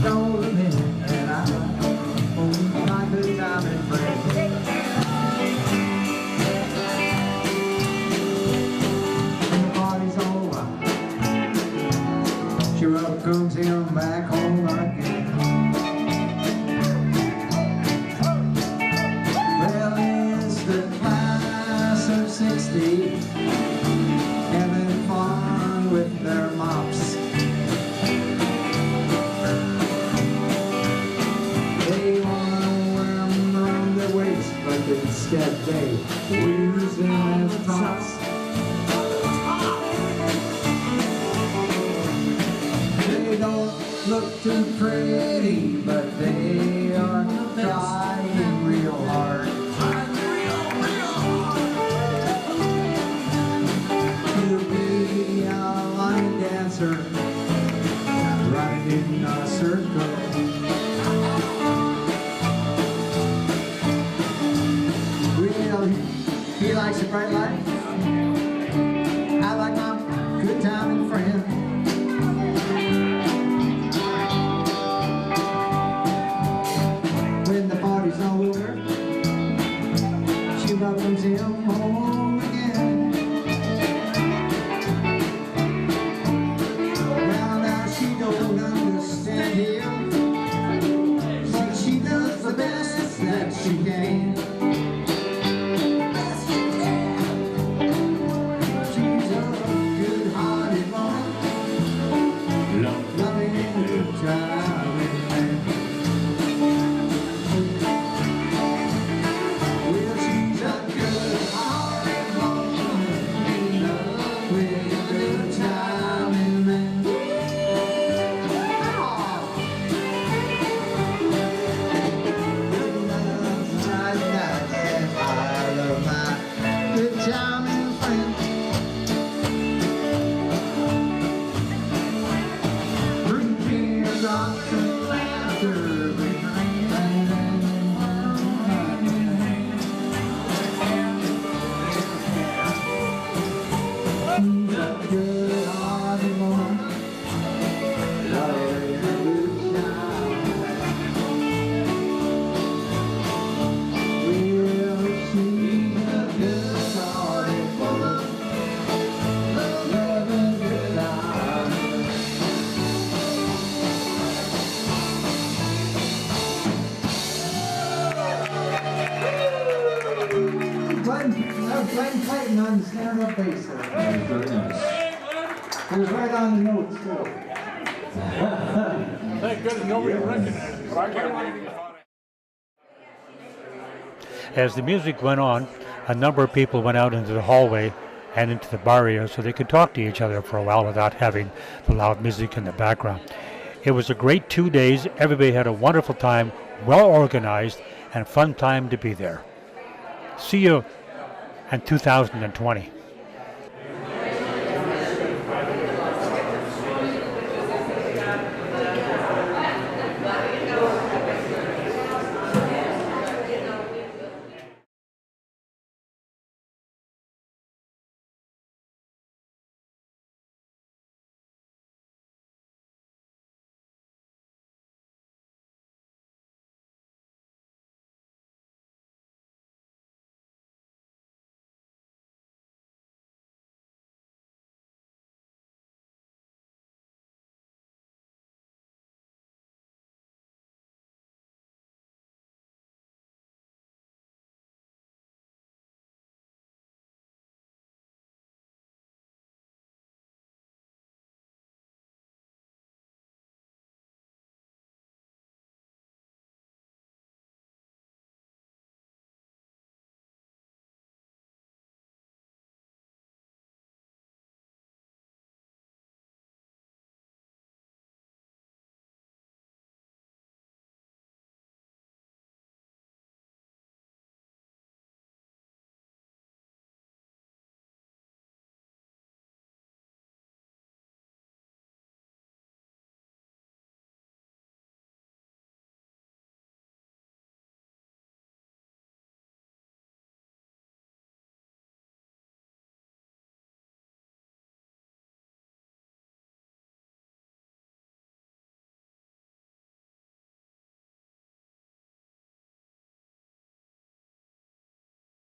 don't live and I own my good time and friends. She welcomes him back home again. Well, it's the class of 60 having fun with their mops. They wanna wear them around their waist, but instead they use them as tops. They don't look too pretty, but they are trying real hard. To be a line dancer, right in a circle. Well, he likes a bright life. I like my good time and friend. When the party's over, she welcomes him home again. Well, now she don't understand him. She does the best that she can. She's a good-hearted woman, loving good time and man. Well, she's a good-hearted woman, loving good time and man. I love my good time and friend. Bring teardrops and laughter, bring rain and she's a good-hearted woman, loving good time. Well, she's a good-hearted woman, loving good time. Glenn Clayton on the snare up bass there. Very nice. He was right on the notes too. Thank goodness nobody recognized it. But I can't believe As the music went on, a number of people went out into the hallway and into the bar area so they could talk to each other for a while without having the loud music in the background. It was a great 2 days. Everybody had a wonderful time, well organized, and fun time to be there. See you and 2020.